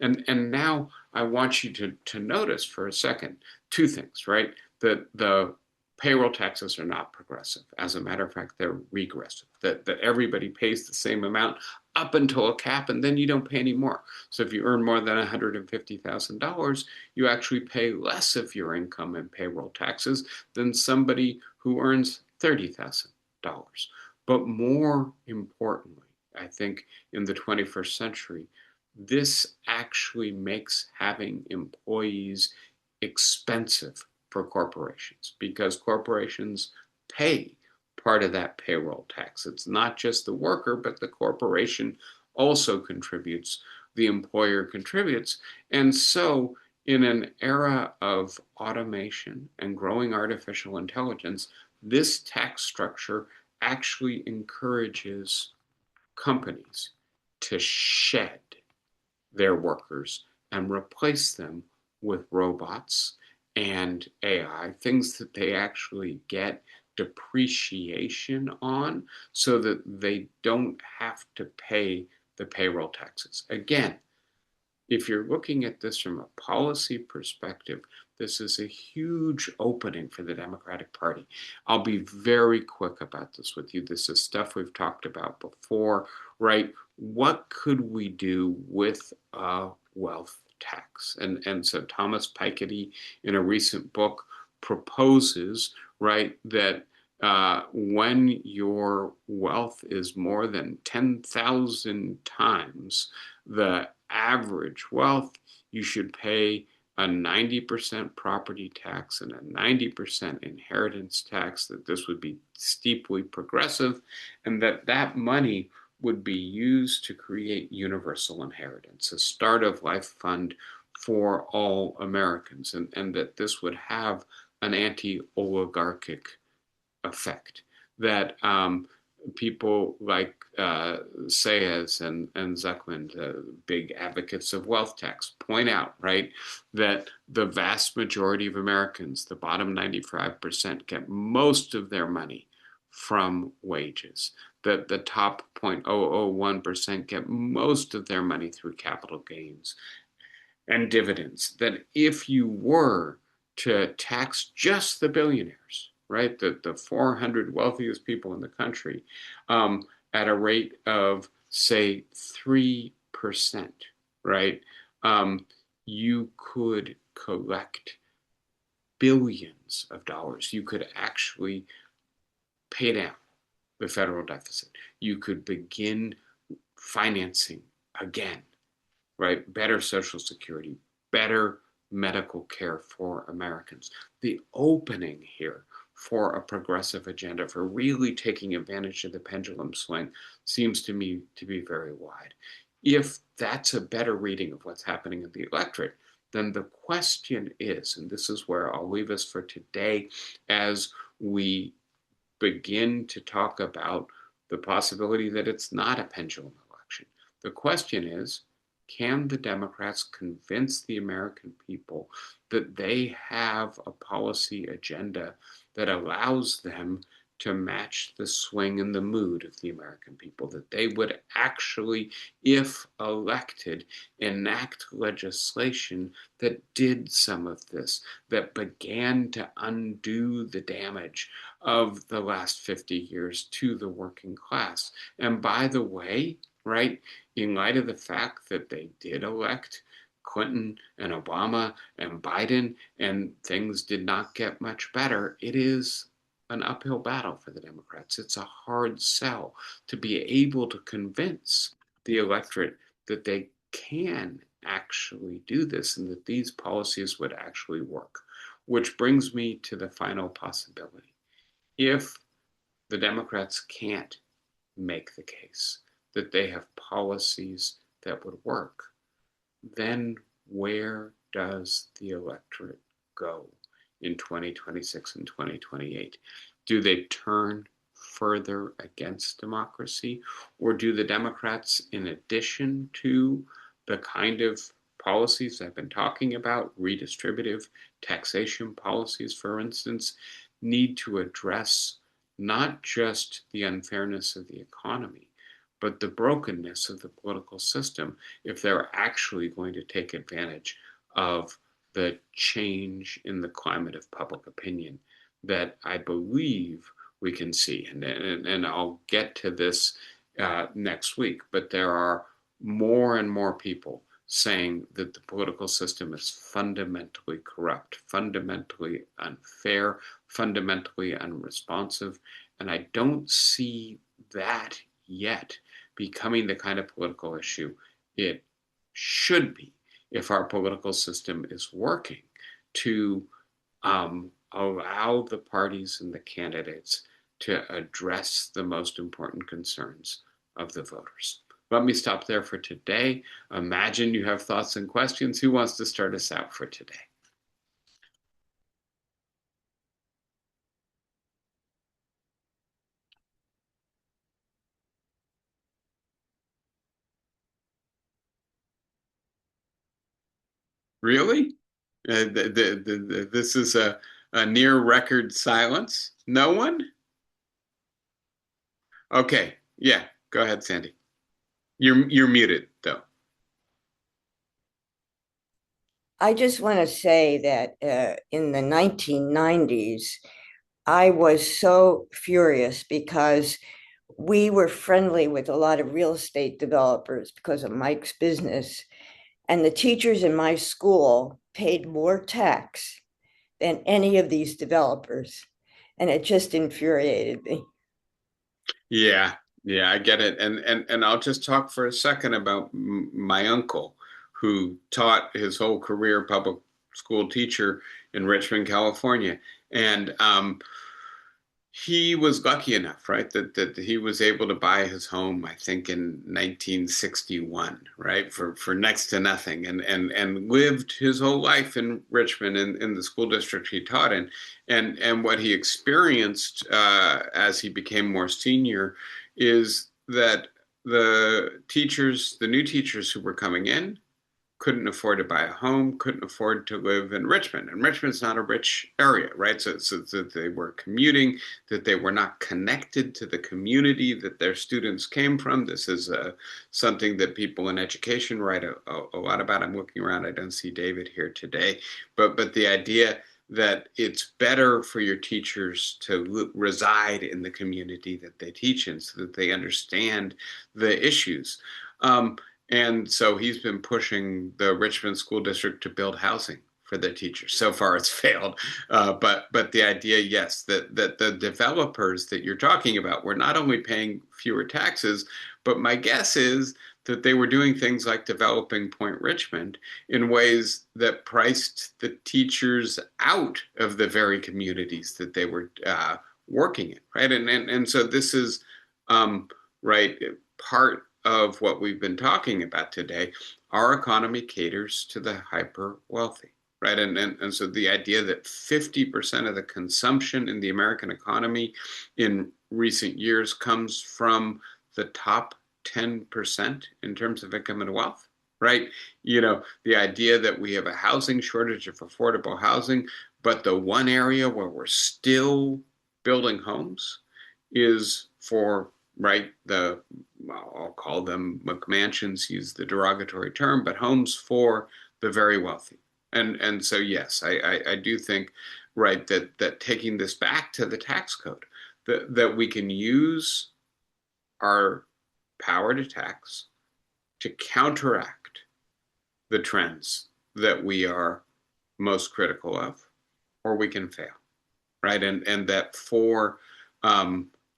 And now I want you to notice for a second 2 things, right? That the payroll taxes are not progressive. As a matter of fact, they're regressive, that everybody pays the same amount up until a cap, and then you don't pay any more. So if you earn more than $150,000, you actually pay less of your income in payroll taxes than somebody who earns $30,000. But more importantly, I think in the 21st century, this actually makes having employees expensive for corporations, because corporations pay part of that payroll tax. It's not just the worker, but the corporation also contributes, the employer contributes. And so in an era of automation and growing artificial intelligence, this tax structure actually encourages companies to shed their workers and replace them with robots and AI, things that they actually get depreciation on so that they don't have to pay the payroll taxes. Again, if you're looking at this from a policy perspective, this is a huge opening for the Democratic Party. I'll be very quick about this with you. This is stuff we've talked about before, right? What could we do with a wealth tax? And so Thomas Piketty, in a recent book, proposes, right? That when your wealth is more than 10,000 times the average wealth, you should pay a 90% property tax and a 90% inheritance tax, that this would be steeply progressive, and that that money would be used to create universal inheritance, a start of life fund for all Americans, and that this would have an anti-oligarchic effect. That people like Sayers and Zuckman, the big advocates of wealth tax, point out, right, that the vast majority of Americans, the bottom 95%, get most of their money from wages. That the top 0.001% get most of their money through capital gains and dividends. That if you were to tax just the billionaires, right, the 400 wealthiest people in the country, at a rate of, say, 3%, right, you could collect billions of dollars. You could actually pay down the federal deficit. You could begin financing again, right? Better Social Security, better medical care for Americans. The opening here for a progressive agenda, for really taking advantage of the pendulum swing, seems to me to be very wide. If that's a better reading of what's happening in the electorate, then the question is, and this is where I'll leave us for today as we begin to talk about the possibility that it's not a pendulum election. The question is, can the Democrats convince the American people that they have a policy agenda that allows them to match the swing and the mood of the American people, that they would actually, if elected, enact legislation that did some of this, that began to undo the damage of the last 50 years to the working class. And by the way, right, in light of the fact that they did elect Clinton and Obama and Biden, and things did not get much better, it is an uphill battle for the Democrats. It's a hard sell to be able to convince the electorate that they can actually do this and that these policies would actually work. Which brings me to the final possibility. If the Democrats can't make the case that they have policies that would work, then where does the electorate go in 2026 and 2028? Do they turn further against democracy? Or do the Democrats, in addition to the kind of policies I've been talking about, redistributive taxation policies, for instance, need to address not just the unfairness of the economy, but the brokenness of the political system if they're actually going to take advantage of the change in the climate of public opinion that I believe we can see. And I'll get to this next week, but there are more and more people saying that the political system is fundamentally corrupt, fundamentally unfair, fundamentally unresponsive. And I don't see that yet becoming the kind of political issue it should be if our political system is working to allow the parties and the candidates to address the most important concerns of the voters. Let me stop there for today. Imagine you have thoughts and questions. Who wants to start us out for today? Really? This is a near record silence. No one? Okay. Yeah. Go ahead, Sandy. You're muted though. I just want to say that in the 1990s, I was so furious because we were friendly with a lot of real estate developers because of Mike's business. And the teachers in my school paid more tax than any of these developers. And it just infuriated me. Yeah, yeah, I get it. And I'll just talk for a second about my uncle, who taught his whole career public school teacher in Richmond, California. And he was lucky enough, right, that he was able to buy his home, I think, in 1961, right, for next to nothing, and lived his whole life in Richmond in the school district he taught in, and what he experienced as he became more senior is that the new teachers who were coming in couldn't afford to buy a home, couldn't afford to live in Richmond. And Richmond's not a rich area, right? So that they were commuting, that they were not connected to the community that their students came from. This is something that people in education write a lot about. I'm looking around, I don't see David here today, but the idea that it's better for your teachers to reside in the community that they teach in so that they understand the issues. And so he's been pushing the Richmond School District to build housing for their teachers. So far, it's failed. But the idea, yes, that the developers that you're talking about were not only paying fewer taxes, but my guess is that they were doing things like developing Point Richmond in ways that priced the teachers out of the very communities that they were working in, right? And so this is right part of what we've been talking about today. Our economy caters to the hyper wealthy, right? And so the idea that 50% of the consumption in the American economy in recent years comes from the top 10% in terms of income and wealth, right? The idea that we have a housing shortage of affordable housing, but the one area where we're still building homes is for, right, I'll call them McMansions, use the derogatory term, but homes for the very wealthy. And so yes, I do think, right, that taking this back to the tax code, that we can use our power to tax to counteract the trends that we are most critical of, or we can fail, right? And that for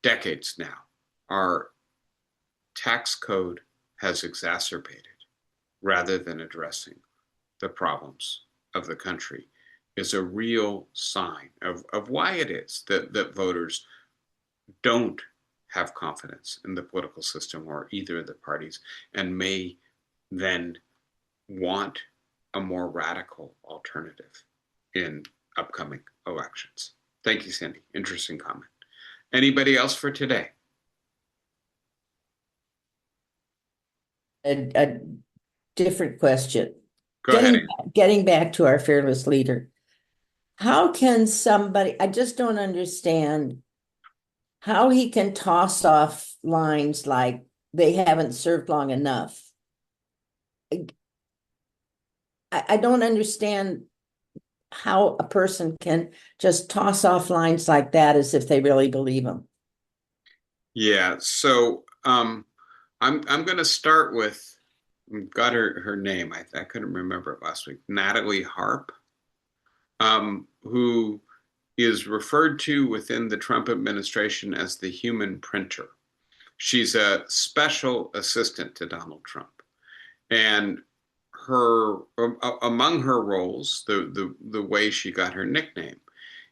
decades now, our tax code has exacerbated rather than addressing the problems of the country is a real sign of why it is that voters don't have confidence in the political system or either of the parties and may then want a more radical alternative in upcoming elections. Thank you, Sandy. Interesting comment. Anybody else for today? A different question. Go ahead. Getting back to our fearless leader. How can somebody, I just don't understand how he can toss off lines like they haven't served long enough. I don't understand how a person can just toss off lines like that as if they really believe them. Yeah, so I'm going to start with, got her name. I couldn't remember it last week. Natalie Harp, who is referred to within the Trump administration as the human printer. She's a special assistant to Donald Trump, and her among her roles, the way she got her nickname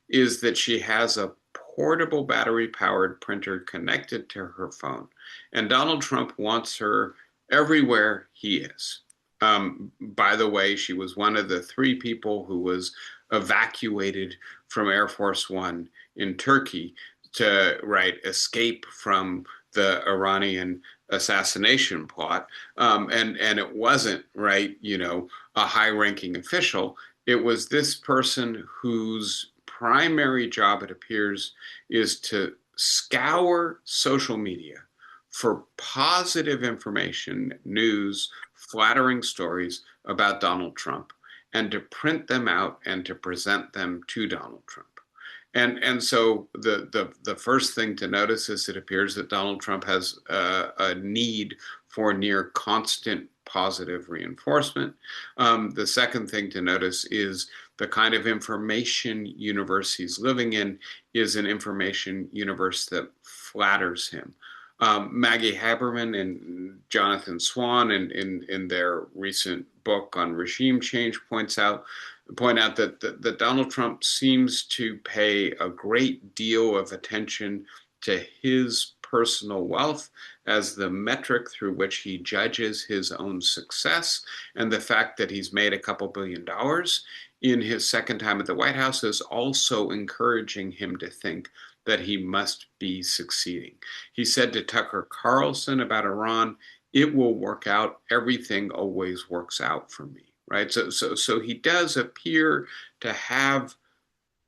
is that she has a portable battery powered printer connected to her phone. And Donald Trump wants her everywhere he is. By the way, she was one of the 3 people who was evacuated from Air Force One in Turkey to, right, escape from the Iranian assassination plot. And it wasn't, right, a high ranking official. It was this person whose primary job, it appears, is to scour social media for positive information, news, flattering stories about Donald Trump, and to print them out and to present them to Donald Trump. And so the first thing to notice is it appears that Donald Trump has a need for near constant positive reinforcement. The second thing to notice is the kind of information universe he's living in is an information universe that flatters him. Maggie Haberman and Jonathan Swan in their recent book on regime change point out that Donald Trump seems to pay a great deal of attention to his personal wealth as the metric through which he judges his own success. And the fact that he's made a couple $1 billion in his second time at the White House is also encouraging him to think that he must be succeeding. He said to Tucker Carlson about Iran, "It will work out. Everything always works out for me." Right? So he does appear to have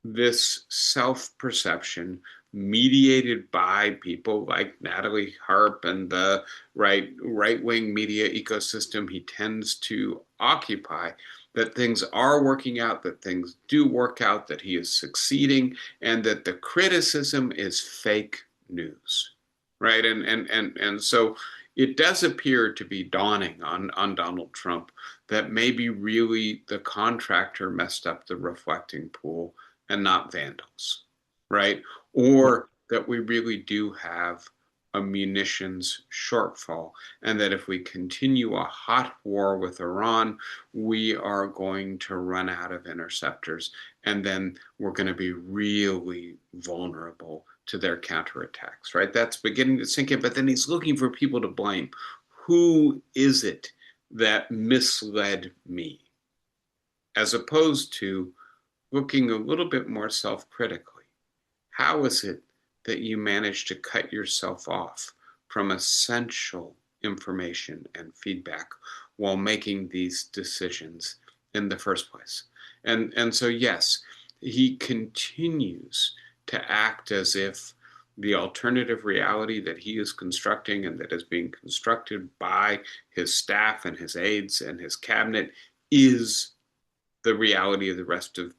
this self-perception mediated by people like Natalie Harp and the right-wing media ecosystem he tends to occupy, that things are working out, that things do work out, that he is succeeding, and that the criticism is fake news, right? And so it does appear to be dawning on Donald Trump that maybe really the contractor messed up the reflecting pool and not vandals, right? Or that we really do have a munitions shortfall, and that if we continue a hot war with Iran, we are going to run out of interceptors, and then we're going to be really vulnerable to their counterattacks, right? That's beginning to sink in, but then he's looking for people to blame. Who is it that misled me? As opposed to looking a little bit more self-critically. How is it that you managed to cut yourself off from essential information and feedback while making these decisions in the first place? And so, yes, he continues to act as if the alternative reality that he is constructing and that is being constructed by his staff and his aides and his cabinet is the reality of the rest of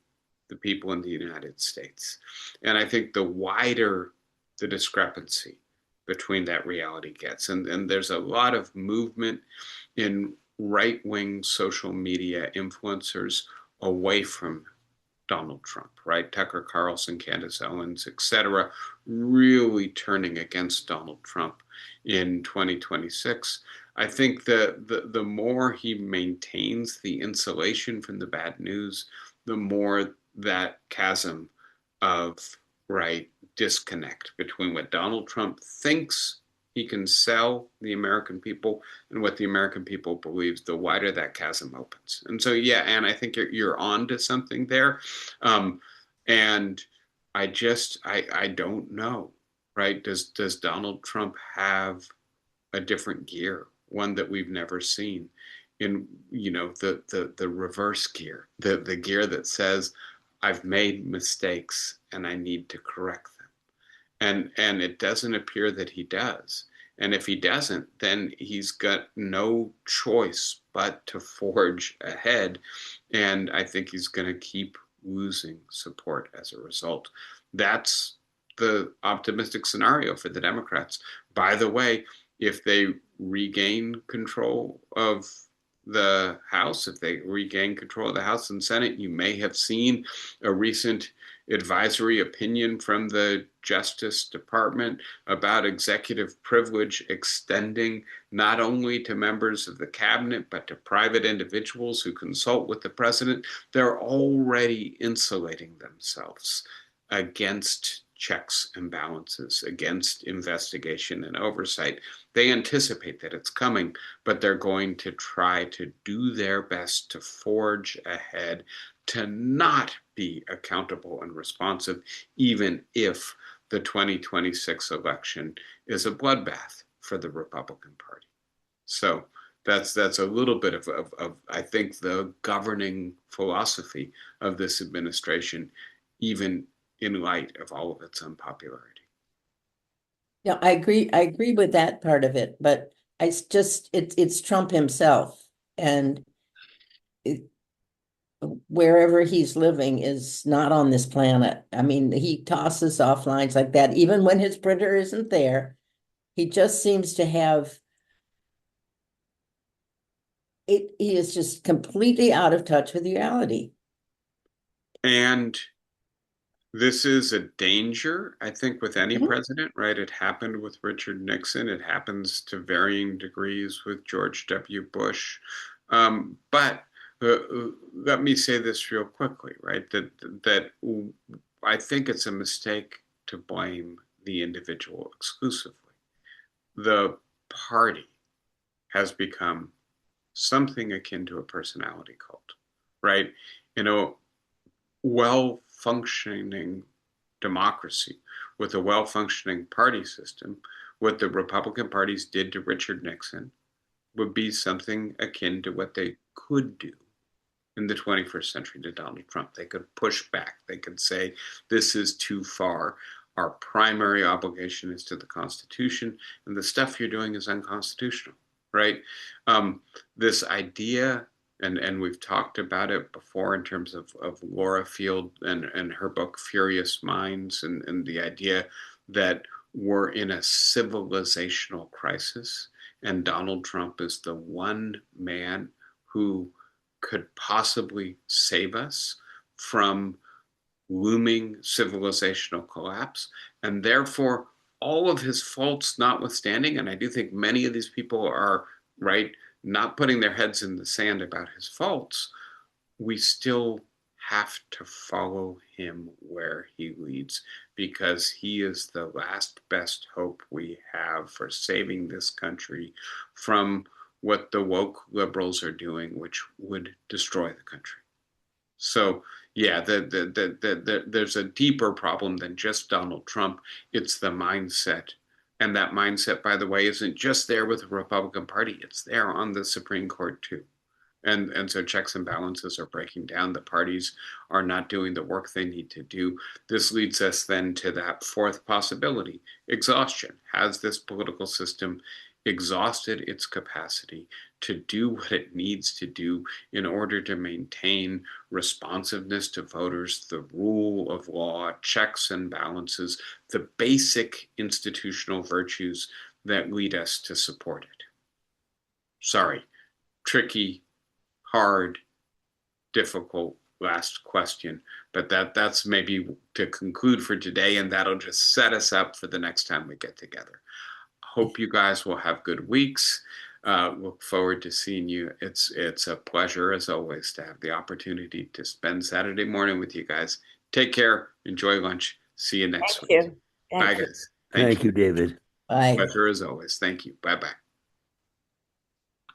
the people in the United States. And I think the wider the discrepancy between that reality gets, and there's a lot of movement in right-wing social media influencers away from Donald Trump, right? Tucker Carlson, Candace Owens, et cetera, really turning against Donald Trump in 2026. I think the more he maintains the insulation from the bad news, the more that chasm of disconnect between what Donald Trump thinks he can sell the American people and what the American people believes, the wider that chasm opens. And so, yeah, and I think you're on to something there. And I don't know, right? Does Donald Trump have a different gear, one that we've never seen? In the reverse gear, the gear that says I've made mistakes and I need to correct them. And it doesn't appear that he does. And if he doesn't, then he's got no choice but to forge ahead. And I think he's going to keep losing support as a result. That's the optimistic scenario for the Democrats. By the way, if they regain control of the House, if they regain control of the House and Senate, you may have seen a recent advisory opinion from the Justice Department about executive privilege extending not only to members of the cabinet, but to private individuals who consult with the president. They're already insulating themselves against checks and balances, against investigation and oversight. They anticipate that it's coming, but they're going to try to do their best to forge ahead, to not be accountable and responsive, even if the 2026 election is a bloodbath for the Republican Party. So that's a little bit of I think the governing philosophy of this administration, even in light of all of its unpopularity. Yeah, I agree with that part of it, but it's Trump himself. And wherever he's living is not on this planet. I mean, he tosses off lines like that, even when his printer isn't there. He just seems to have it. He is just completely out of touch with reality. And this is a danger, I think, with any Mhm. president, right? It happened with Richard Nixon. It happens to varying degrees with George W. Bush. But let me say this real quickly, right? That I think it's a mistake to blame the individual exclusively. The party has become something akin to a personality cult, right? You know, well-functioning democracy with a well-functioning party system, what the Republican parties did to Richard Nixon would be something akin to what they could do in the 21st century to Donald Trump. They could push back. They could say, this is too far. Our primary obligation is to the Constitution, and the stuff you're doing is unconstitutional, right? This idea, and we've talked about it before in terms of Laura Field and her book Furious Minds, and the idea that we're in a civilizational crisis, and Donald Trump is the one man who could possibly save us from looming civilizational collapse. And therefore, all of his faults notwithstanding, and I do think many of these people are right, not putting their heads in the sand about his faults, we still have to follow him where he leads because he is the last best hope we have for saving this country from what the woke liberals are doing, which would destroy the country. So, yeah, there's a deeper problem than just Donald Trump. It's the mindset. And that mindset, by the way, isn't just there with the Republican Party, it's there on the Supreme Court too. And so checks and balances are breaking down. The parties are not doing the work they need to do. This leads us then to that fourth possibility, exhaustion. Has this political system exhausted its capacity to do what it needs to do in order to maintain responsiveness to voters, the rule of law, checks and balances, the basic institutional virtues that lead us to support it? Sorry, tricky, hard, difficult last question, but that's maybe to conclude for today, and that'll just set us up for the next time we get together. Hope you guys will have good weeks. Look forward to seeing you. It's a pleasure as always to have the opportunity to spend Saturday morning with you guys. Take care. Enjoy lunch. See you next Thank week. you. Bye, Thank you. guys. Thank Thank you. you, David. Bye. Pleasure as always. Thank you. Bye bye.